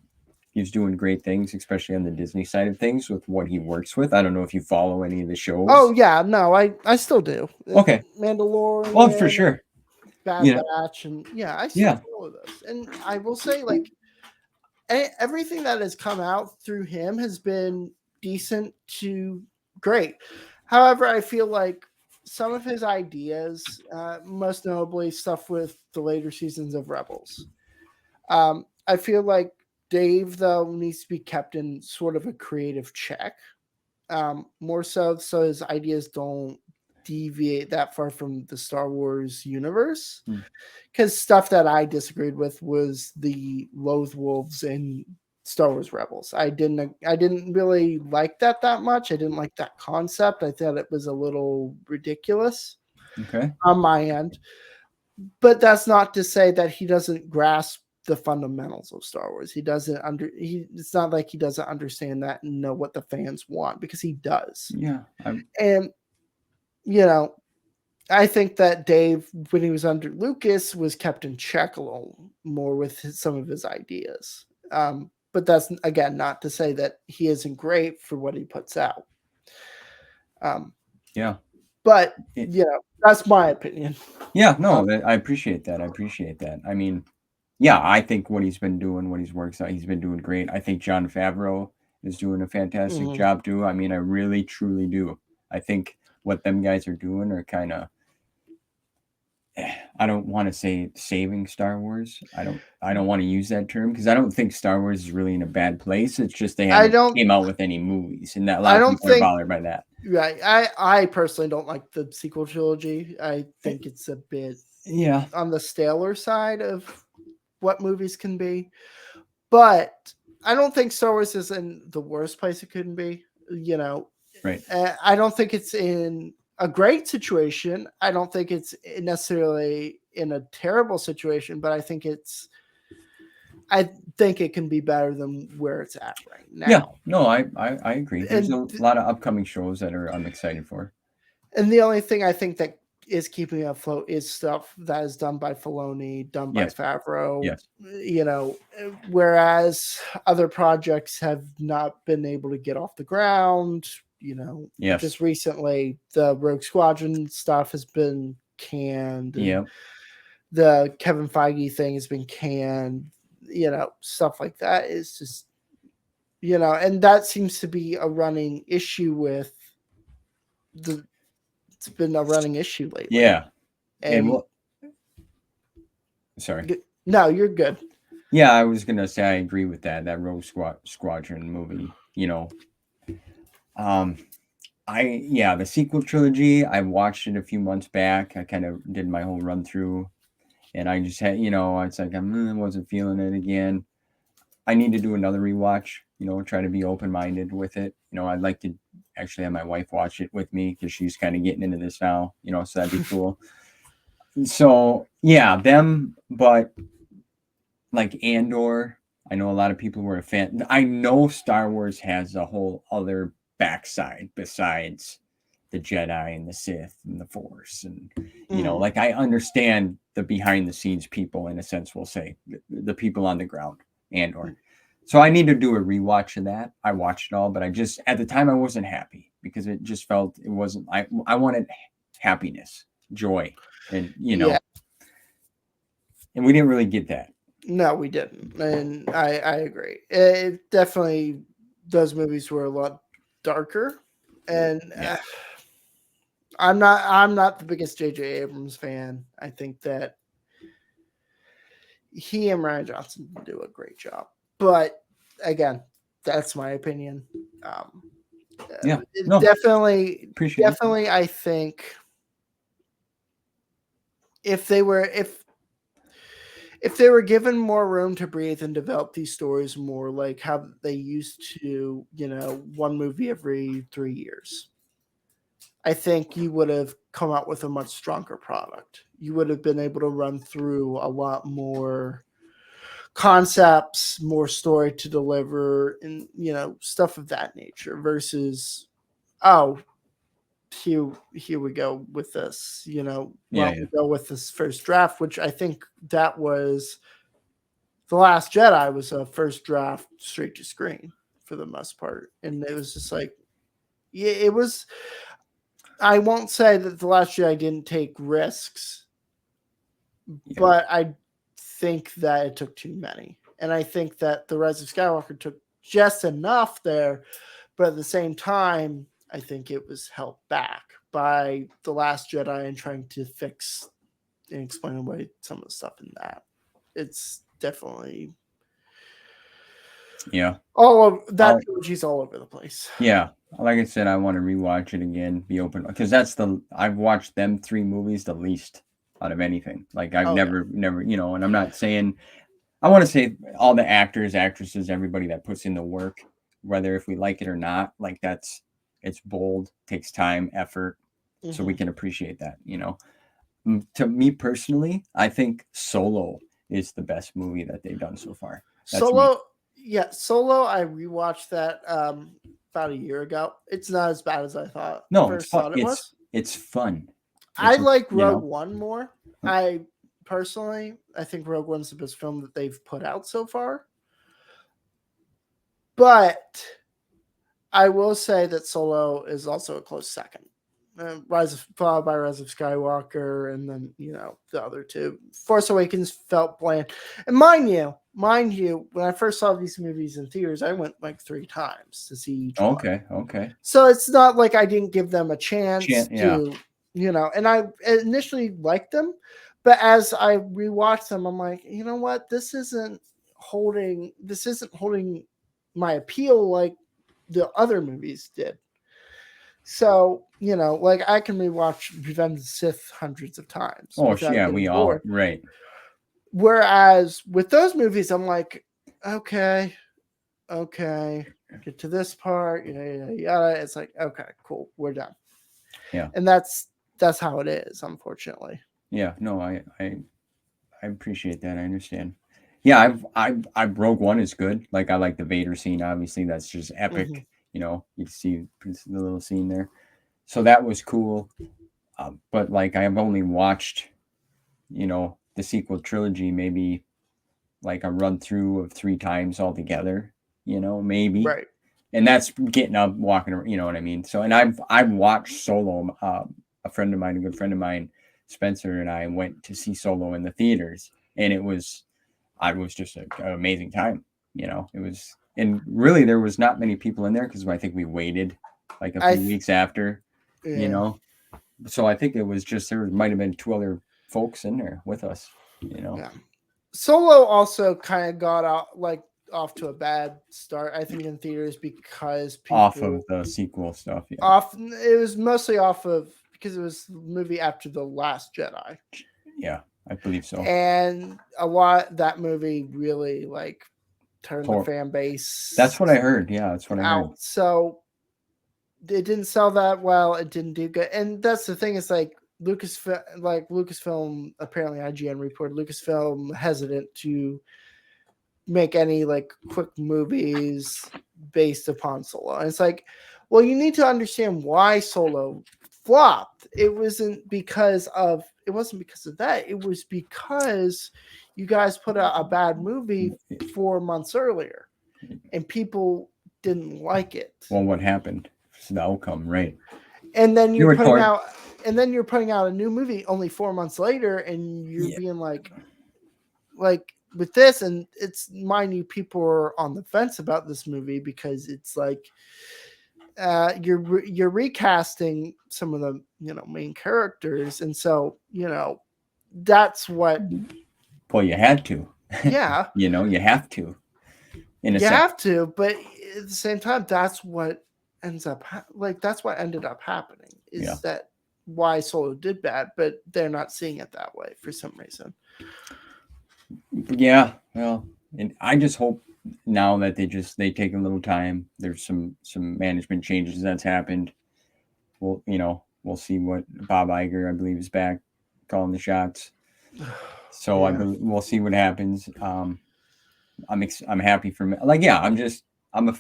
great things, especially on the Disney side of things with what he works with. I don't know if you follow any of the shows. Oh yeah, no, I still do. Okay. Mandalorian. Well, for sure. Bad Batch, and I still follow those. And I will say, like, everything that has come out through him has been decent to great. However, I feel like some of his ideas, most notably stuff with the later seasons of Rebels, I feel like Dave, though, needs to be kept in sort of a creative check, more so his ideas don't deviate that far from the Star Wars universe. Because stuff that I disagreed with was the Loathe Wolves in Star Wars Rebels. I didn't really like that much. I didn't like that concept. I thought it was a little ridiculous. Okay. On my end. But that's not to say that he doesn't grasp the fundamentals of Star Wars. It's not like he doesn't understand that and know what the fans want, because he does. Yeah. And I think that Dave, when he was under Lucas, was kept in check a little more with some of his ideas. But that's, again, not to say that he isn't great for what he puts out. Yeah. But, that's my opinion. Yeah, no, I appreciate that. I mean, yeah, I think what he's been doing, what he's worked out, he's been doing great. I think Jon Favreau is doing a fantastic job too. I mean, I really, truly do. I think what them guys are doing are kind of, I don't want to say saving Star Wars. I don't want to use that term, because I don't think Star Wars is really in a bad place. It's just they haven't came out with any movies, and that a lot of people are bothered by that. Right. I personally don't like the sequel trilogy. I think it's a bit on the staler side of what movies can be. But I don't think Star Wars is in the worst place it could be. Right. I don't think it's in a great situation. I don't think it's necessarily in a terrible situation, but I think it can be better than where it's at right now. Yeah, no, I agree. There's a lot of upcoming shows that I'm excited for. And the only thing I think that is keeping it afloat is stuff that is done by Filoni, done by Favreau. Yes. Whereas other projects have not been able to get off the ground. Just recently, the Rogue Squadron stuff has been canned. Yeah. The Kevin Feige thing has been canned. Stuff like that is just, and that seems to be a running issue with it's been a running issue lately. Yeah. And sorry. No, you're good. Yeah, I was gonna say I agree with that Rogue Squadron movie. The sequel trilogy, I watched it a few months back. I kind of did my whole run through, and I just had, it's like I wasn't feeling it again. I need to do another rewatch, try to be open-minded with it. I'd like to actually have my wife watch it with me, because she's kind of getting into this now, so that'd be cool. So yeah, but like Andor, I know a lot of people were a fan. I know Star Wars has a whole other backside besides the Jedi and the Sith and the Force. And, like I understand the behind the scenes people, in a sense, we'll say the people on the ground so I need to do a rewatch of that. I watched it all, but at the time I wasn't happy because it just felt it wasn't, I wanted happiness, joy, and, and we didn't really get that. No, we didn't. And I agree. It definitely, those movies were a lot darker. And I'm not the biggest J.J. Abrams fan. I think that he and Ryan Johnson do a great job. But again, that's my opinion. Definitely, I think if they were given more room to breathe and develop these stories more like how they used to, one movie every 3 years, I think you would have come out with a much stronger product. You would have been able to run through a lot more concepts, more story to deliver, and stuff of that nature versus, here we go with this, we go with this first draft, which I think that was The Last Jedi was a first draft straight to screen for the most part. And it was just like, it was, I won't say that The Last Jedi didn't take risks, but I think that it took too many. And I think that The Rise of Skywalker took just enough there, but at the same time, I think it was held back by The Last Jedi and trying to fix and explain away some of the stuff in that. It's definitely all of that trilogy's all over the place. Yeah. Like I said, I want to rewatch it again, be open, because I've watched them 3 movies the least out of anything. Like I've never, and I'm not saying, I want to say all the actors, actresses, everybody that puts in the work, whether if we like it or not, like it's bold, takes time, effort, so we can appreciate that, To me personally, I think Solo is the best movie that they've done so far. Solo, I rewatched that about a year ago. It's not as bad as I thought. No, it's fun. It's fun. I like Rogue One more. I think Rogue One's the best film that they've put out so far. But I will say that Solo is also a close second. Followed by Rise of Skywalker, and then the other two. Force Awakens felt bland, and mind you, when I first saw these movies in theaters, I went like 3 times to see each one. Okay. So it's not like I didn't give them a chance to, And I initially liked them, but as I rewatched them, I'm like, you know what? This isn't holding my appeal like the other movies did. So, like I can rewatch Revenge of the Sith hundreds of times. Oh, yeah, we all, right. Whereas with those movies, I'm like, okay, get to this part, yada. It's like, okay, cool, we're done. Yeah. And that's how it is, unfortunately. Yeah, no, I appreciate that. I understand. Yeah, I've Rogue One is good. Like I like the Vader scene, obviously. That's just epic. You see the little scene there. So that was cool. But like I've only watched, the sequel trilogy maybe like a run through of 3 times altogether, maybe. Right. And that's getting up, walking around, you know what I mean? So, and I've watched Solo. A good friend of mine, Spencer, and I went to see Solo in the theaters, and it was just an amazing time. It was. And really, there was not many people in there because I think we waited like a few weeks after, So I think it was just there might have been 2 other folks in there with us, Yeah. Solo also kind of got off to a bad start, I think, in theaters because people off of the sequel stuff. Yeah. It was mostly off of because it was the movie after The Last Jedi. Yeah, I believe so. And that movie really turned the fan base. That's what I heard. Yeah, that's what I heard. So it didn't sell that well. It didn't do good. And that's the thing is Lucasfilm, apparently IGN reported Lucasfilm hesitant to make any quick movies based upon Solo. And it's like, Well, you need to understand why Solo flopped. It wasn't because of that. It was because you guys put out a bad movie 4 months earlier, and people didn't like it. Well, what happened? It's the outcome, right? And then You you're were putting torn. out, a new movie only 4 months later, and you're being like with this, and it's, mind you, people are on the fence about this movie because it's like you're recasting some of the main characters, and so that's what. Well, you had to. Yeah, You have to. In a you sense. have to, but at the same time, that's what that's what ended up happening. Is that why Solo did bad? But they're not seeing it that way for some reason. Yeah, well, and I just hope now that they take a little time. There's some management changes that's happened. We'll see what Bob Iger, I believe, is back calling the shots. So we'll see what happens. I'm happy for me. Like, yeah, I'm a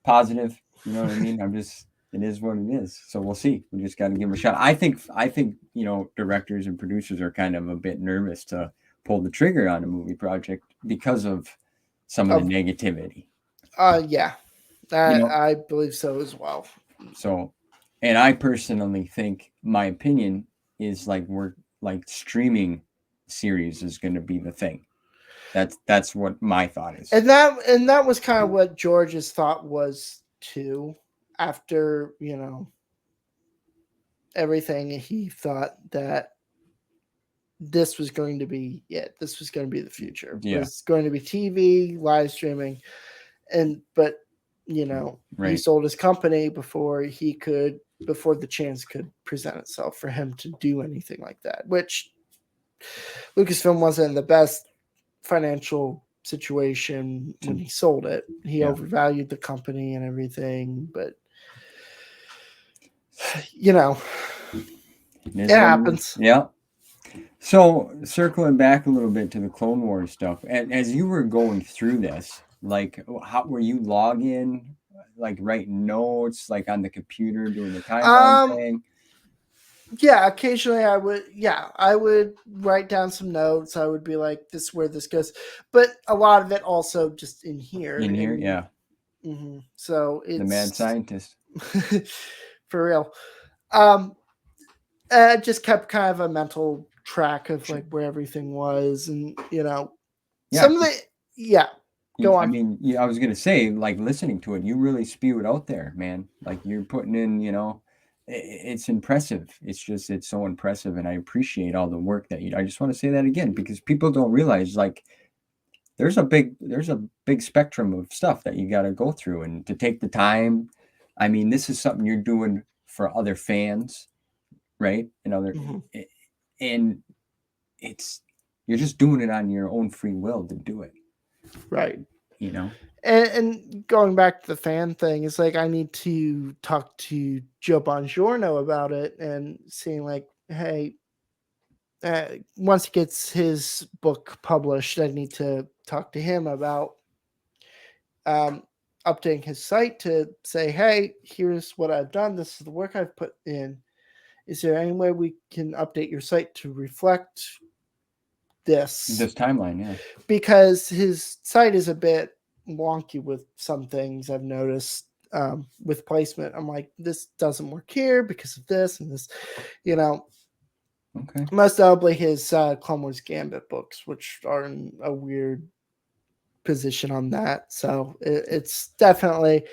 positive. You know what I mean? It is what it is. So we'll see. We just got to give them a shot. I think directors and producers are kind of a bit nervous to pull the trigger on a movie project because of some of the negativity. Yeah, I believe so as well. So, and I personally think my opinion is we're streaming series is going to be the thing. That's what my thought is. And that was kind of what George's thought was too. After everything, he thought that this was going to be it. This was going to be the future. Yeah. It was going to be TV, live streaming, but he sold his company before the chance could present itself for him to do anything like that. Which Lucasfilm wasn't in the best financial situation when he sold it. He overvalued the company and everything, but it happens. Yeah. So circling back a little bit to the Clone Wars stuff, as you were going through this, how were you logging, writing notes, on the computer doing the timeline thing? Yeah, occasionally I would write down some notes. I would be like, this is where this goes. But a lot of it also just in here. Yeah. Mm-hmm. So it's the mad scientist. For real. I just kept kind of a mental track of where everything was, and some of the go on. I mean, I was gonna say, listening to it, you really spew it out there, man. You're putting in, it's impressive. It's so impressive, and I appreciate all the work that I just want to say that again, because people don't realize there's a big spectrum of stuff that you got to go through, and to take the time. I mean, this is something you're doing for other fans, right? And and you're just doing it on your own free will to do it, right? And going back to the fan thing, it's I need to talk to Joe Bongiorno about it and seeing hey, once he gets his book published, I need to talk to him about updating his site to say, hey, here's what I've done. This is the work I've put in. Is there any way we can update your site to reflect this timeline? Yeah, because his site is a bit wonky with some things I've noticed with placement. I'm like, this doesn't work here because of this and this, Okay. Most notably his Clone Wars Gambit books, which are in a weird position on that. So it's definitely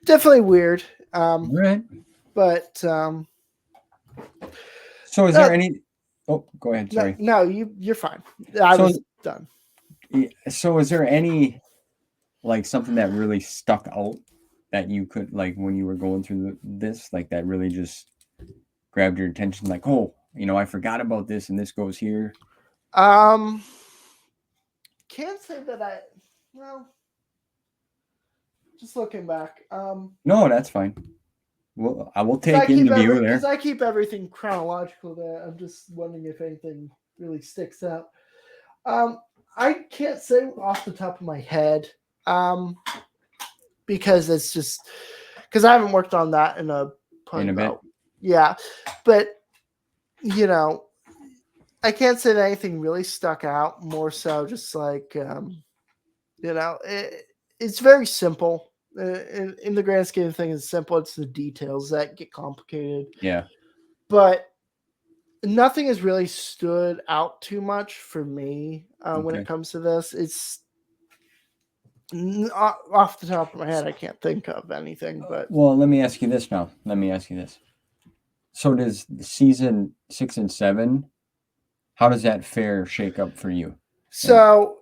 weird. Right. But so is there any? Oh, go ahead. Sorry. No, you're fine. I was done. So is there any something that really stuck out that you could when you were going through this that really just grabbed your attention? I forgot about this and this goes here. Can't say that just looking back. No, that's fine. Well, I will take into view there. Because I keep everything chronological there. I'm just wondering if anything really sticks out. I can't say off the top of my head. Because it's just because I haven't worked on that in a bit. Yeah, but you know, I can't say that anything really stuck out. More so, just like it's very simple. In the grand scheme of things, it's simple. It's the details that get complicated. Yeah. But nothing has really stood out too much for me when it comes to this. It's off the top of my head, I can't think of anything. But well, let me ask you this now. So does season 6 and 7? How does that fare shake up for you? So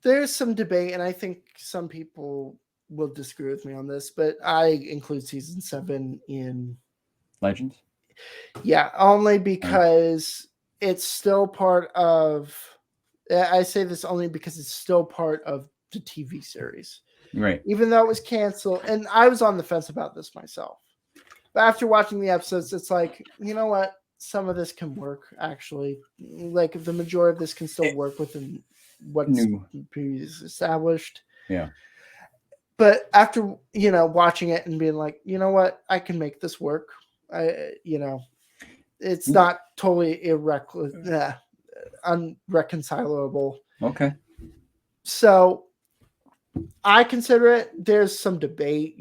there's some debate, and I think some people will disagree with me on this, but I include season 7 in Legends. Yeah, only because it's still part of. I say this only because it's still part of the TV series, Right? Even though it was canceled, and I was on the fence about this myself. But after watching the episodes, it's like, you know what? Some of this can work, actually. Like, the majority of this can still work within what's previously established. Yeah. But after, watching it and being like, you know what? I can make this work. It's not totally unreconcilable. Okay. So I consider it. There's some debate,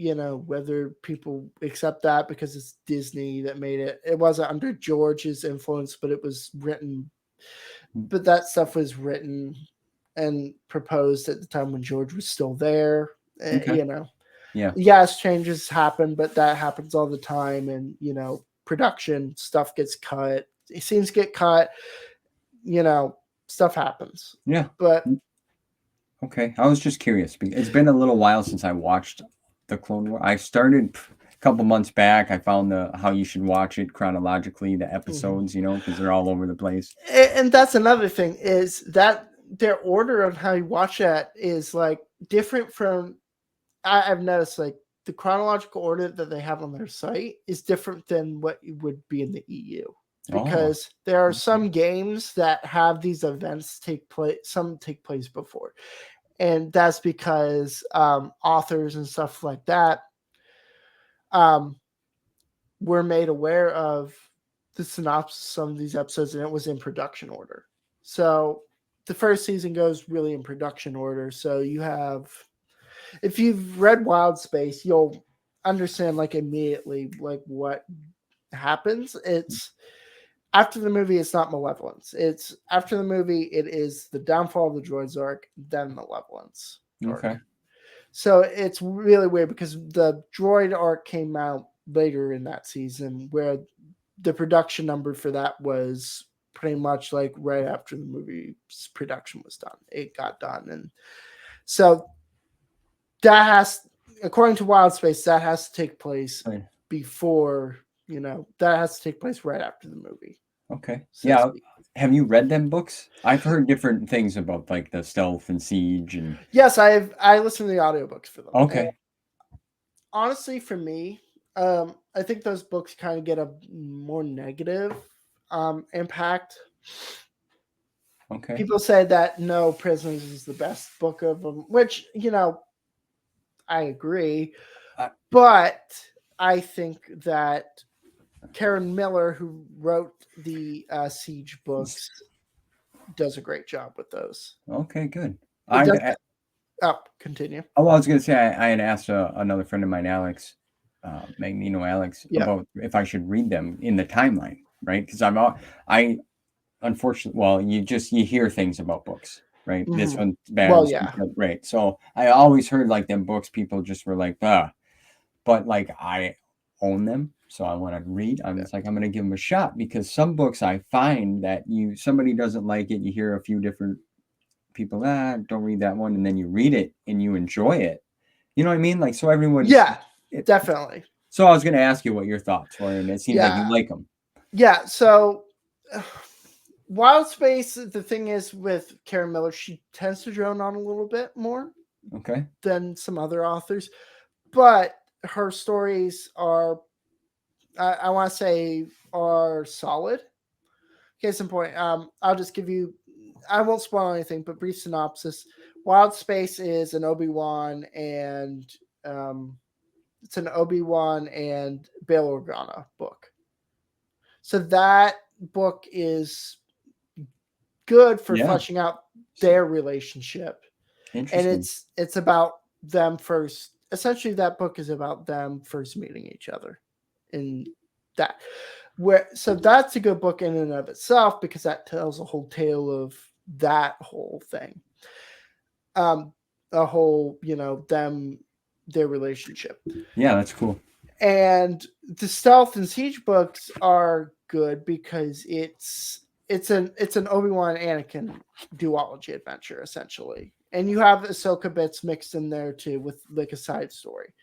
whether people accept that because it's Disney that made it. It wasn't under George's influence, but it was written. But that stuff was written and proposed at the time when George was still there. Okay. Yeah. Yes, changes happen, but that happens all the time. And, production stuff gets cut. Scenes get cut. Stuff happens. Yeah. But okay, I was just curious. It's been a little while since I watched the Clone Wars. I started a couple months back. I found how you should watch it chronologically, the episodes, because they're all over the place. And that's another thing, is that their order on how you watch that is like different from. I've noticed, like, the chronological order that they have on their site is different than what would be in the EU. Because there are some games that have these events take place. Some take place before, and that's because authors and stuff like that were made aware of the synopsis of some of these episodes, and it was in production order. So the first season goes really in production order. So you have, if you've read Wild Space, you'll understand like immediately like what happens. It's after the movie, it's not Malevolence. It's after the movie, it is the downfall of the droids arc, then Malevolence arc. Okay. So it's really weird because the droid arc came out later in that season, where the production number for that was pretty much like right after the movie's production was done. It got done. And so that has, according to Wild Space, that has to take place before, that has to take place right after the movie. Okay. So have you read them books? I've heard different things about like the Stealth and Siege and. Yes, I listened to the audiobooks for them. Okay. And honestly, for me, I think those books kind of get a more negative impact. Okay. People say that No Prisoners is the best book of them, which, I agree. But I think that Karen Miller, who wrote the Siege books, does a great job with those. Okay, good. Continue. Oh, I was going to say I had asked another friend of mine, Alex, Magnino Alex, about if I should read them in the timeline, right? Because I unfortunately, well, you hear things about books, right? Mm-hmm. This one's bad. Well, yeah. Right. So I always heard like them books, people just were like, but like I own them. So I want to read. I'm going to give them a shot, because some books I find that somebody doesn't like it. You hear a few different people, don't read that one. And then you read it and you enjoy it. You know what I mean? Like, so everyone. Yeah, definitely. So I was going to ask you what your thoughts were, and it seems like you like them. Yeah. So Wild Space, the thing is with Karen Miller, she tends to drone on a little bit more than some other authors, but her stories are, I want to say, are solid. Case in point, I'll just give you, I won't spoil anything, but brief synopsis. Wild Space is an Obi-Wan and it's an Obi-Wan and Bail Organa book. So that book is good for fleshing out their relationship. And it's about them first. Essentially, that book is about them first meeting each other. In that, so that's a good book in and of itself because that tells a whole tale of that whole thing. A whole, their relationship. Yeah, that's cool. And the Stealth and Siege books are good because it's an Obi-Wan Anakin duology adventure essentially, and you have Ahsoka bits mixed in there too with like a side story.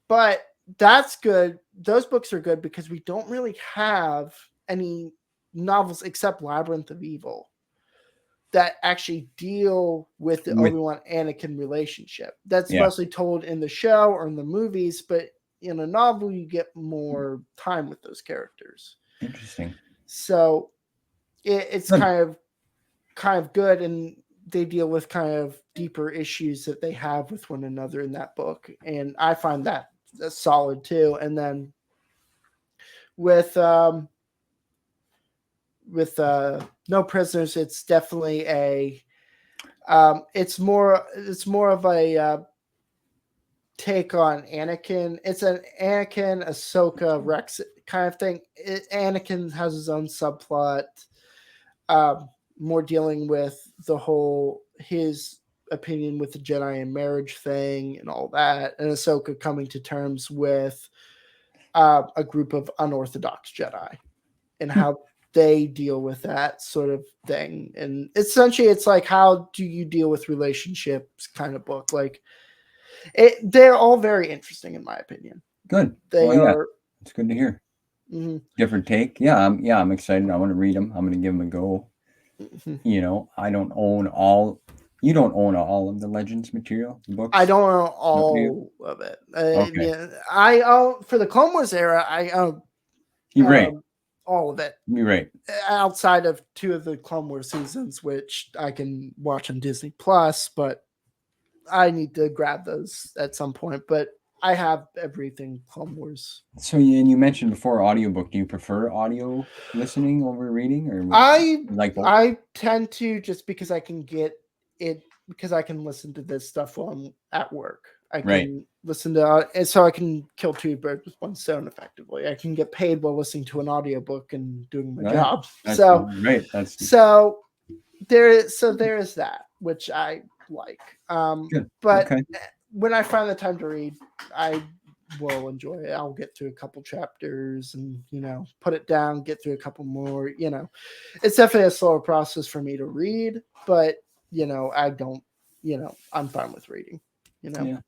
But that's good. Those books are good because we don't really have any novels except Labyrinth of Evil that actually deal with the Obi-Wan Anakin relationship. That's mostly told in the show or in the movies, but in a novel you get more time with those characters. Interesting. So it's kind of good, and they deal with kind of deeper issues that they have with one another in that book, and I find that solid too. And then with No Prisoners, it's definitely it's more of a take on Anakin. It's an Anakin, Ahsoka, Rex kind of thing. Anakin has his own subplot, more dealing with the whole his opinion with the Jedi and marriage thing and all that, and Ahsoka coming to terms with a group of unorthodox Jedi and how they deal with that sort of thing. And essentially, it's like, how do you deal with relationships kind of book? Like, they're all very interesting in my opinion. Good. They are. It's good to hear. Mm-hmm. Different take. Yeah, I'm excited. I want to read them. I'm going to give them a go. Mm-hmm. I don't own all. You don't own all of the Legends material books? I don't own all of it. Okay. Yeah, I own, for the Clone Wars era, I own all of it. You're right. Outside of 2 of the Clone Wars seasons, which I can watch on Disney Plus, but I need to grab those at some point. But I have everything Clone Wars. So, and you mentioned before audiobook. Do you prefer audio listening over reading, or I tend to, just because I can get it, because I can listen to this stuff while I'm at work. I can listen to, and so I can kill 2 birds with 1 stone effectively. I can get paid while listening to an audiobook and doing my job. So there is that, which I like. But when I find the time to read, I will enjoy it. I'll get through a couple chapters and, put it down, get through a couple more, it's definitely a slower process for me to read, but I don't, I'm fine with reading, Yeah.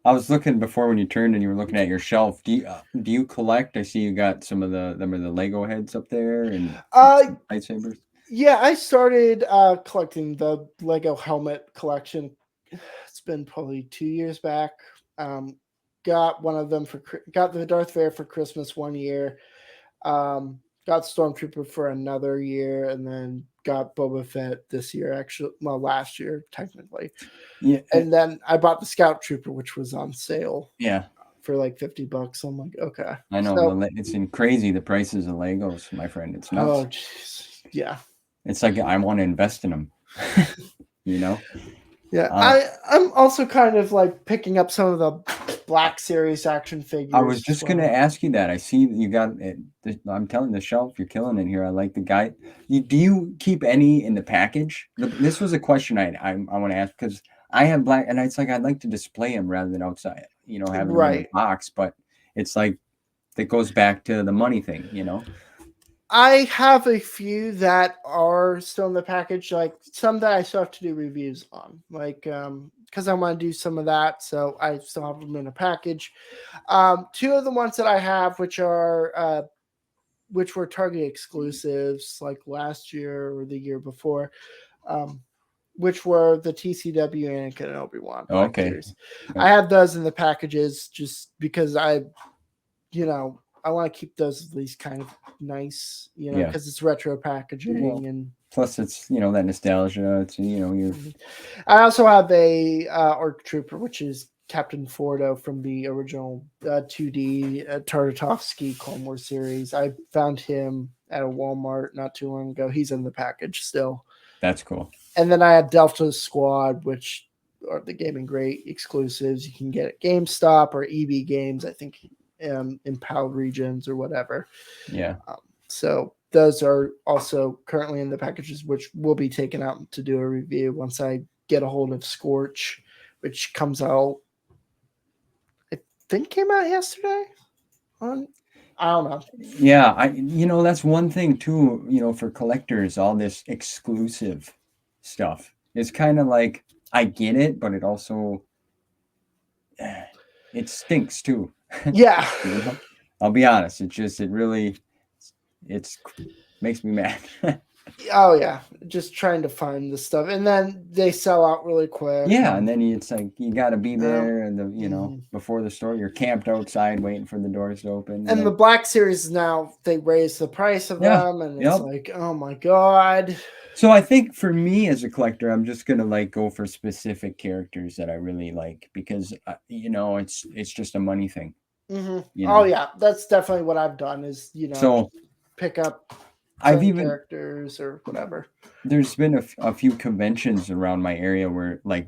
I was looking before when you turned and you were looking at your shelf. Do you collect? I see you got some of the Lego heads up there and lightsabers. Yeah, I started collecting the Lego helmet collection. It's been probably 2 years back. Got one of them got the Darth Vader for Christmas one year. Got Stormtrooper for another year, and then got Boba Fett this year, actually. Well, last year, technically. Yeah. And then I bought the Scout Trooper, which was on sale. Yeah. For like $50. I'm like, okay. I know. So, it's crazy, the prices of Legos, my friend. It's nuts. Oh, jeez. Yeah. It's like I want to invest in them. Yeah. I'm also kind of like picking up some of the Black Series action figures. I was just going to ask you that. I see that you got it. I'm telling the shelf, you're killing it here. I like the guy. Do you keep any in the package? This was a question I want to ask, because I have Black, and it's like I'd like to display them rather than outside, having them in a box. But it's like that goes back to the money thing, I have a few that are still in the package, like some that I still have to do reviews on, like because I want to do some of that, so I still have them in a package. 2 of the ones that I have, which were Target exclusives, like last year or the year before, which were the TCW Anakin and Obi-Wan. Okay. I have those in the packages just because I want to keep those at least kind of nice, because it's retro packaging, and plus it's that nostalgia. It's you're. I also have a ARC Trooper, which is Captain Fordo from the original 2D Tartakovsky Clone Wars series. I found him at a Walmart not too long ago. He's in the package still. That's cool. And then I had Delta Squad, which are the Gaming Great exclusives. You can get at GameStop or EB Games, I think, in PAL regions or whatever. Yeah. So those are also currently in the packages, which will be taken out to do a review once I get a hold of Scorch, which comes out, I think came out yesterday. I don't know. Yeah, that's one thing too, for collectors, all this exclusive stuff. It's kind of like, I get it, but it also, it stinks too. Yeah. I'll be honest. It really makes me mad. Oh yeah, just trying to find the stuff, and then they sell out really quick. Yeah, and then it's like you got to be there, and before the store, you're camped outside waiting for the doors to open. And the Black Series now, they raise the price of them, and it's like, oh my god. So I think for me as a collector, I'm just gonna like go for specific characters that I really like because it's just a money thing. Mm-hmm. Oh yeah, that's definitely what I've done. Is so pick up. I've even characters or whatever. There's been a few conventions around my area where like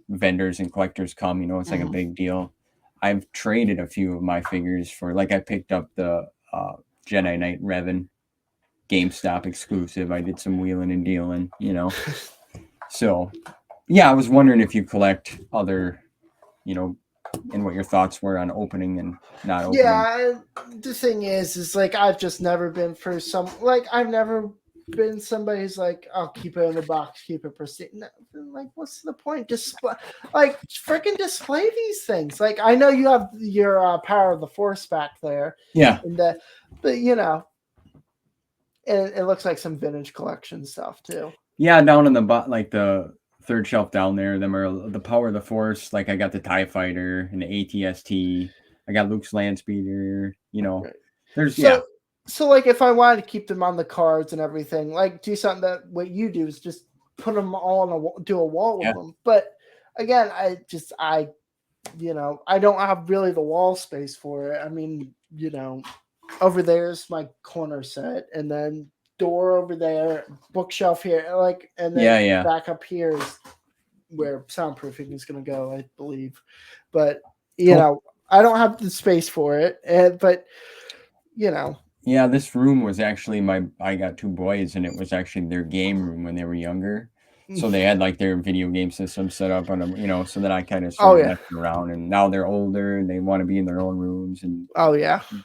vendors and collectors come. It's like a big deal. I've traded a few of my figures for, like, I picked up the Jedi Knight Revan GameStop exclusive. I did some wheeling and dealing, So yeah, I was wondering if you collect other, and what your thoughts were on opening and not opening. Yeah, the thing is like I've just never been for I've never been somebody who's like, I'll keep it in the box, keep it pristine. Like, what's the point? Freaking display these things. Like, I know you have your Power of the Force back there. Yeah. But it looks like some vintage collection stuff too. Yeah, down on the third shelf down there, them are the Power of the Force. Like, I got the TIE Fighter and the ATST. I got Luke's land speeder. Right. There's So like, if I wanted to keep them on the cards and everything, like do something that what you do is just put them all on do a wall with them. But again, I don't have really the wall space for it. I mean, over there's my corner set, and then door over there, bookshelf here, and then back up here is where soundproofing is going to go, I believe. But I don't have the space for it, but Yeah, this room was actually I got two boys, and it was actually their game room when they were younger. So they had like their video game system set up on them, so that I kind of started messing around, and now they're older and they want to be in their own rooms and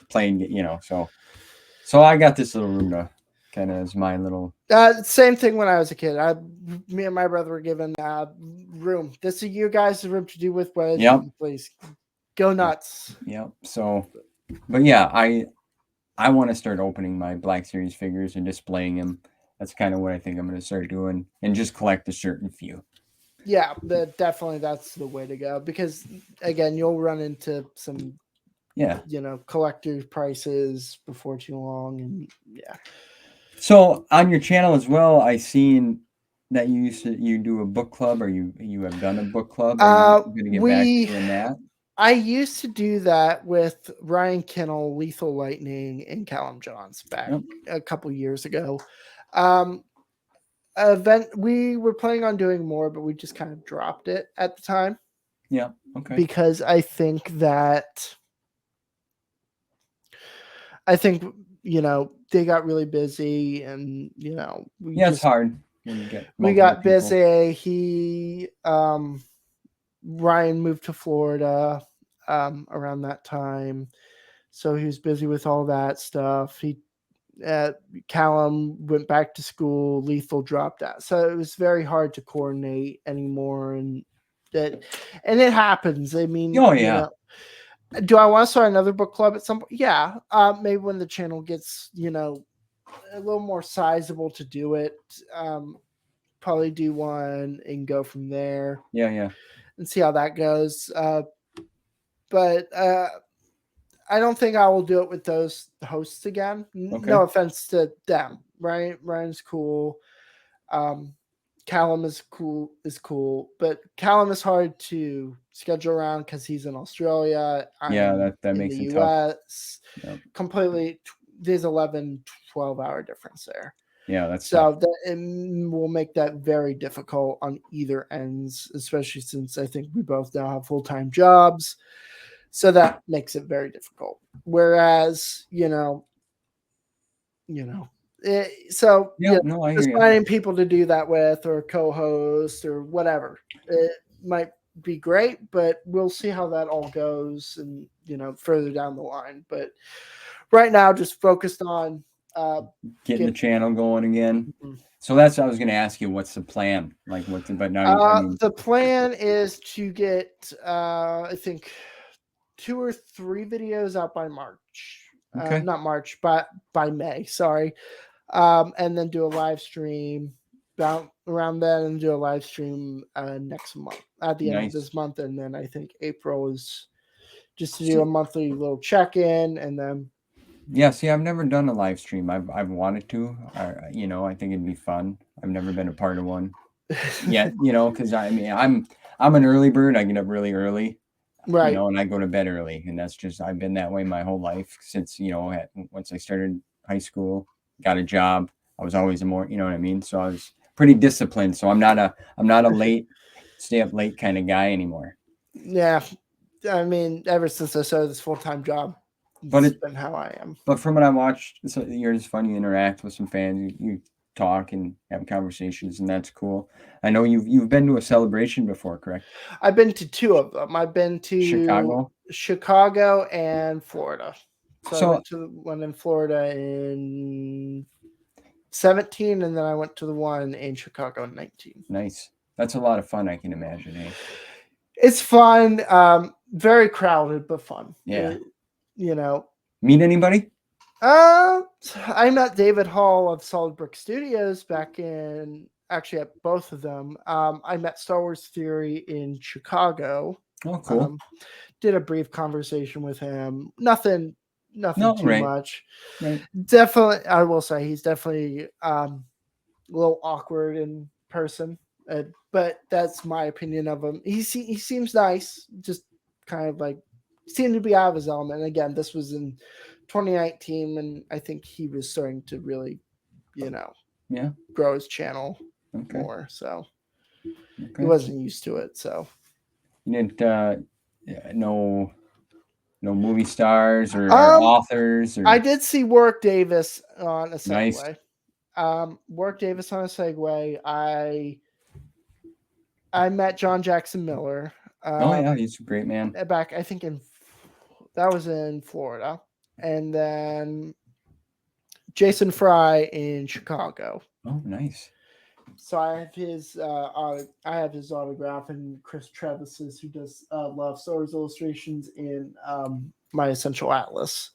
playing, so I got this little room to kind of as my little same thing when I was a kid. Me and my brother were given a room. This is you guys' room to do with what please go nuts. Yep. So, but yeah, I want to start opening my Black Series figures and displaying them. That's kind of what I think I'm going to start doing, and just collect a certain few. Yeah, definitely that's the way to go, because again, you'll run into some collector prices before too long, and So on your channel as well, I seen that you do a book club, or you have done a book club. Are you going to get back to doing that? I used to do that with Ryan Kinnell, Lethal Lightning, and Callum Johns back a couple years ago. We were planning on doing more, but we just kind of dropped it at the time. Yeah. Okay. Because I think they got really busy, and it's hard when you get we got busy. Ryan moved to Florida around that time, so he was busy with all that stuff. Callum went back to school. Lethal dropped out, so it was very hard to coordinate anymore, and it happens. I mean, do I want to start another book club at some point? Yeah, maybe when the channel gets a little more sizable to do it. Probably do one and go from there. Yeah. And see how that goes. But I don't think I will do it with those hosts again. Okay. No offense to them. Ryan's cool. Callum Callum is cool, but Callum is hard to schedule around because he's in Australia. Yeah, I'm that in makes the it tough. US. Yep. Completely, there's 11, 12-hour difference there. Yeah, that's So tough. that will make that very difficult on either ends, especially since I think we both now have full-time jobs. So that makes it very difficult. Whereas, so Yeah, no, I hear just you. finding people to do that with or co-host or whatever, it might be great, but we'll see how that all goes and further down the line. But right now, just focused on Getting the channel going again. So that's what I was going to ask you. What's the plan? Like, but now the plan is to get I think 2 or 3 videos out by March. Okay. Not March, but by May. Sorry. And then do a live stream around then, and do a live stream next month at the end of this month, and then I think April is just to do a monthly little check-in, and then. Yeah, see, I've never done a live stream. I've wanted to. I think it'd be fun. I've never been a part of one yet. Because I mean, I'm an early bird. I get up really early. Right. And I go to bed early, and that's just I've been that way my whole life since once I started high school, got a job. I was always what I mean. So I was pretty disciplined. So I'm not a late, stay up late kind of guy anymore. Yeah, I mean, ever since I started this full-time job, it's been how I am. But from what I watched, you're just fun. You interact with some fans. You talk and have conversations, and that's cool. I know you've been to a celebration before, correct? I've been to 2 of them. I've been to Chicago and Florida. So I went to the one in Florida in 2017, and then I went to the one in Chicago in 2019. Nice. That's a lot of fun, I can imagine. Eh? It's fun. Very crowded, but fun. Yeah. Meet anybody? I met David Hall of Solid Brick Studios actually at both of them. I met Star Wars Theory in Chicago. Oh, cool. Did a brief conversation with him. Nothing too much. Right. Definitely, I will say he's definitely a little awkward in person, but that's my opinion of him. He seems nice, just kind of like seemed to be out of his element. And again, this was in 2019, and I think he was starting to really, grow his channel more. So he wasn't used to it. So you didn't no movie stars or authors. Or... I did see Warwick Davis on a Segway. Nice. Warwick Davis on a Segway. I met John Jackson Miller. Yeah, he's a great man. Back, I think that was in Florida, and then Jason Fry in Chicago. Oh, nice. So I have his autograph, and Chris Travis's, who does Love Star Wars illustrations in My Essential Atlas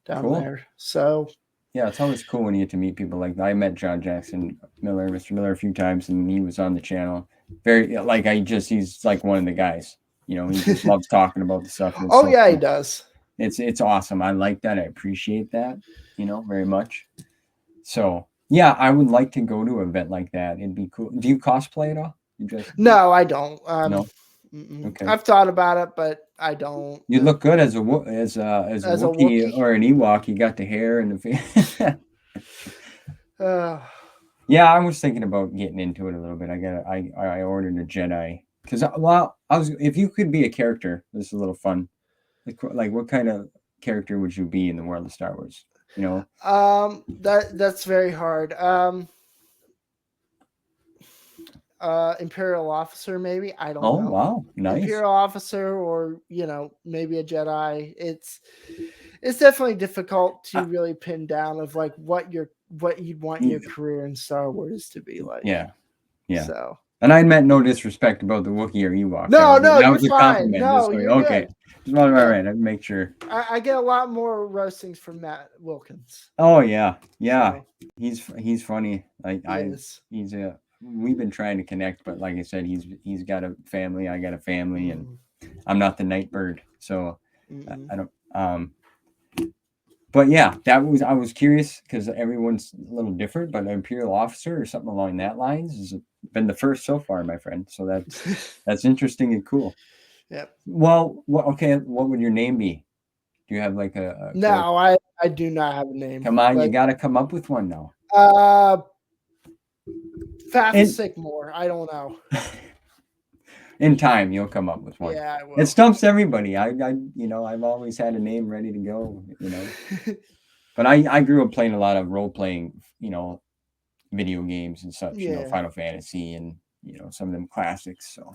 down there. So yeah, it's always cool when you get to meet people like that. I met John Jackson Miller, Mr. Miller, a few times, and he was on the channel. He's like one of the guys. He just loves talking about the stuff. Oh, so yeah, cool. He does. It's awesome. I like that. I appreciate that, very much. So yeah, I would like to go to an event like that. It'd be cool. Do you cosplay at all? No, I don't. No. Okay. I've thought about it, but I don't. You look good as a Wookiee or an Ewok. You got the hair and the face. Yeah, I was thinking about getting into it a little bit. I ordered a Jedi because if you could be a character, this is a little fun. Like what kind of character would you be in the world of Star Wars? That's very hard. Imperial officer, maybe. I don't know. Oh, wow. Nice. Imperial officer, or maybe a Jedi. It's definitely difficult to really pin down of like what you'd want your career in Star Wars to be like. Yeah. So. And I meant no disrespect about the Wookiee or Ewok. No, that you're was a fine. compliment. No, you're okay. Good. All right. I'd make sure. I get a lot more roastings from Matt Wilkins. Oh yeah. So. He's funny. We've been trying to connect, but like I said, he's got a family. I got a family, and I'm not the night bird, so I don't. But yeah, I was curious because everyone's a little different, but an Imperial officer or something along that lines has been the first so far, my friend. So that's interesting and cool. Yep. Well, okay, what would your name be? Do you have like a character? No, I do not have a name. Come on, you But got to come up with one now. Fast And Sycamore. I don't know. in time, you'll come up with one. Yeah, I It will. stumps everybody. I've always had a name ready to go. But I grew up playing a lot of role playing, video games and such. Yeah. Final Fantasy and some of them classics. So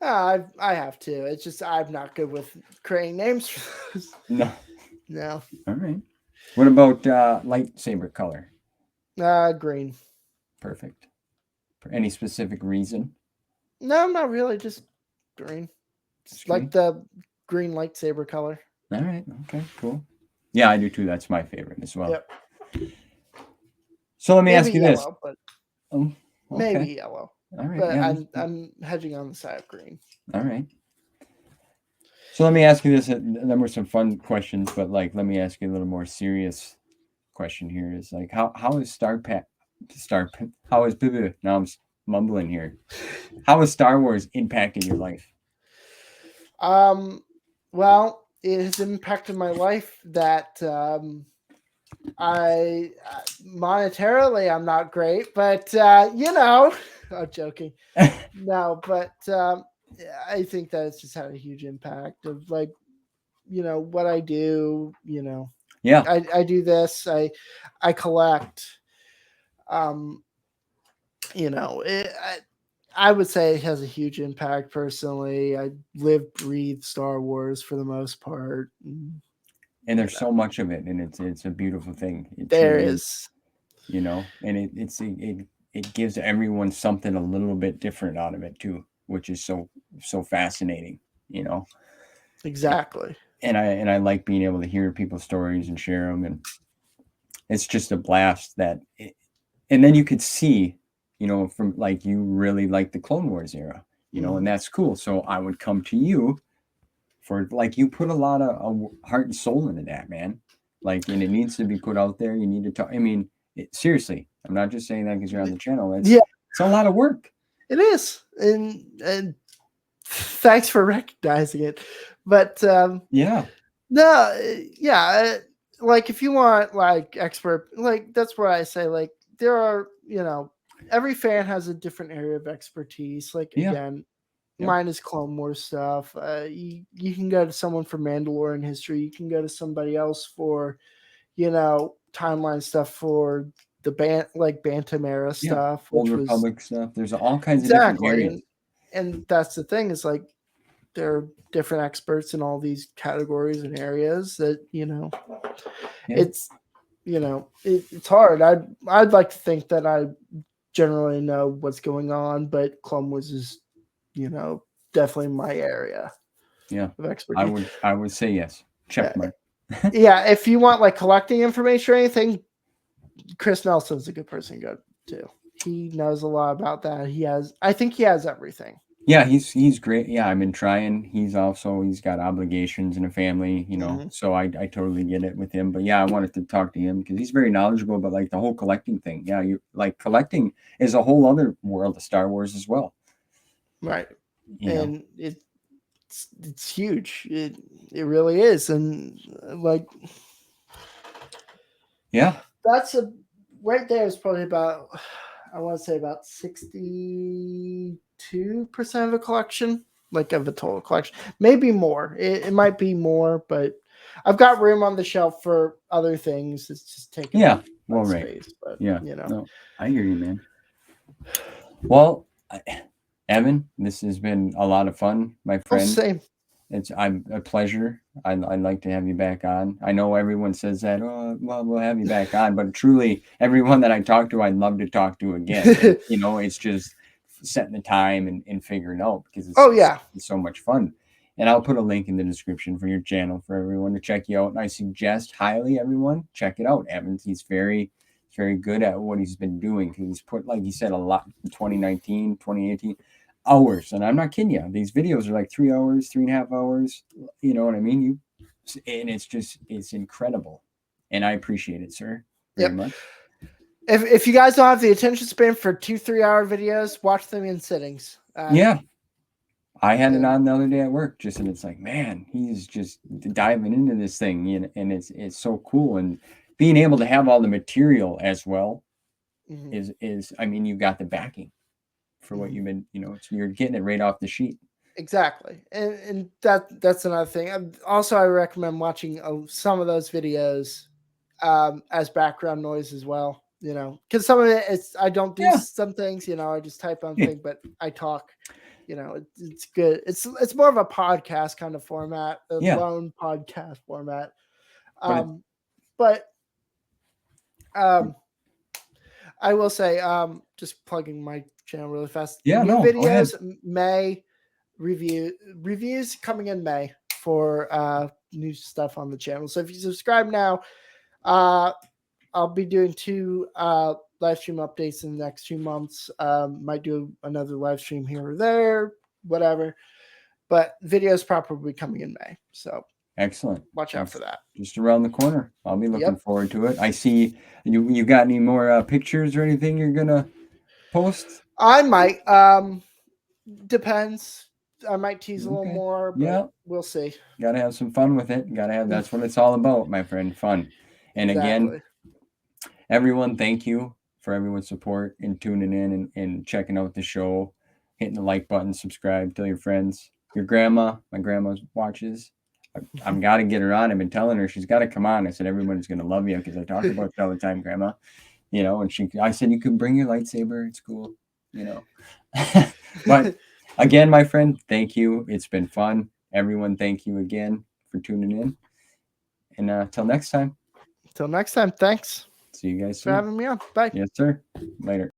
I have to. It's just I'm not good with creating names for those. no. No. All right. What about lightsaber color? Green. Perfect. For any specific reason? No, not really. Just green. It's like the green lightsaber color. All right. Okay. Cool. Yeah, I do too. That's my favorite as well. Yep. So let me Maybe ask you this. yellow, but Okay. maybe yellow. All right. But Yeah, I'm hedging on the side of green. all right. So let me ask you this. There were some fun questions, but let me ask you a little more serious question here. Is like how is how is now I'm mumbling here. How has Star Wars impacted your life? Well, it has impacted my life that I monetarily I'm not great, but I'm joking. No, but I think that it's just had a huge impact of what I do. Yeah. I do this. I collect. I would say it has a huge impact personally. I live, breathe Star Wars for the most part. And there's so much of it, and it's a beautiful thing. There is. And it gives everyone something a little bit different out of it too, which is so fascinating, Exactly. And I like being able to hear people's stories and share them, and it's just a blast and then you could see, from like you really like the Clone Wars era, and that's cool. So I would come to you for you put a lot of heart and soul into that, man. And it needs to be put out there. You need to talk. I mean, seriously, I'm not just saying that because you're on the channel. It's a lot of work. It is, and thanks for recognizing it. But no, yeah, if you want expert, that's what I say. There are, every fan has a different area of expertise. Again, mine is Clone Wars stuff. You can go to someone for Mandalorian history. You can go to somebody else for, timeline stuff for the Bantam era stuff, Old Republic stuff. There's all kinds of different areas. And that's the thing is there are different experts in all these categories and areas that it's it's hard. I'd like to think that I generally know what's going on, but Clone Wars is definitely my area of expertise. I would say yes. Check mark. Yeah, if you want collecting information or anything, Chris Nelson's a good person to go to. He knows a lot about that. I think he has everything. Yeah, he's great. Yeah, I've been trying. He's got obligations and a family, so I totally get it with him. But yeah, I wanted to talk to him because he's very knowledgeable about the whole collecting thing. Yeah, collecting is a whole other world of Star Wars as well. Right. And it's huge. It really is. And that's right there is probably about, I want to say about 62% of a collection, of a total collection, maybe more. It might be more, but I've got room on the shelf for other things. It's just taking space. But no, I hear you, man. Well, Evan, this has been a lot of fun, my friend. Same. It's a pleasure. I'd like to have you back on. I know everyone says that, oh, well, we'll have you back on, but truly, everyone that I talk to, I'd love to talk to again. It's just setting the time and figuring out because it's so much fun. And I'll put a link in the description for your channel for everyone to check you out. And I suggest highly everyone check it out. Evans, he's very good at what he's been doing. He's put, like he said, a lot in 2019, 2018. Hours, and I'm not kidding you. These videos are 3 hours, 3.5 hours. You know what I mean? And it's incredible. And I appreciate it, sir, very much. If you guys don't have the attention span for 2-3 hour videos, watch them in sittings. Yeah. I had it on the other day at work, just, and it's like, man, he's just diving into this thing, and it's so cool. And being able to have all the material as well is, I mean, you got the backing for what you've been, you're getting it right off the sheet. Exactly. And that's another thing. Also, I recommend watching some of those videos as background noise as well, because some of it I don't do some things, I just type on thing, but I talk, it's good. It's more of a podcast kind of format, a lone podcast format. But I will say, just plugging my channel really fast. Yeah, new videos, May reviews coming in May for new stuff on the channel. So if you subscribe now, I'll be doing 2 live stream updates in the next 2 months. Might do another live stream here or there, whatever. But videos probably coming in May. So excellent. Watch out for that. Just around the corner. I'll be looking forward to it. I see you got any more pictures or anything you're gonna post? I might. Depends. I might tease a little more, but we'll see. Gotta have some fun with it. That's what it's all about, my friend. Fun. And again, everyone, thank you for everyone's support and tuning in and checking out the show, hitting the like button, subscribe, tell your friends. Your grandma, my grandma watches. I've got to get her on. I've been telling her she's got to come on. I said, everyone's going to love you because I talk about you all the time, Grandma. And I said, you can bring your lightsaber. It's cool, But again, my friend, thank you. It's been fun. Everyone, thank you again for tuning in. And till next time. Till next time, thanks. See you guys soon. For having me on. Bye. Yes, sir. Later.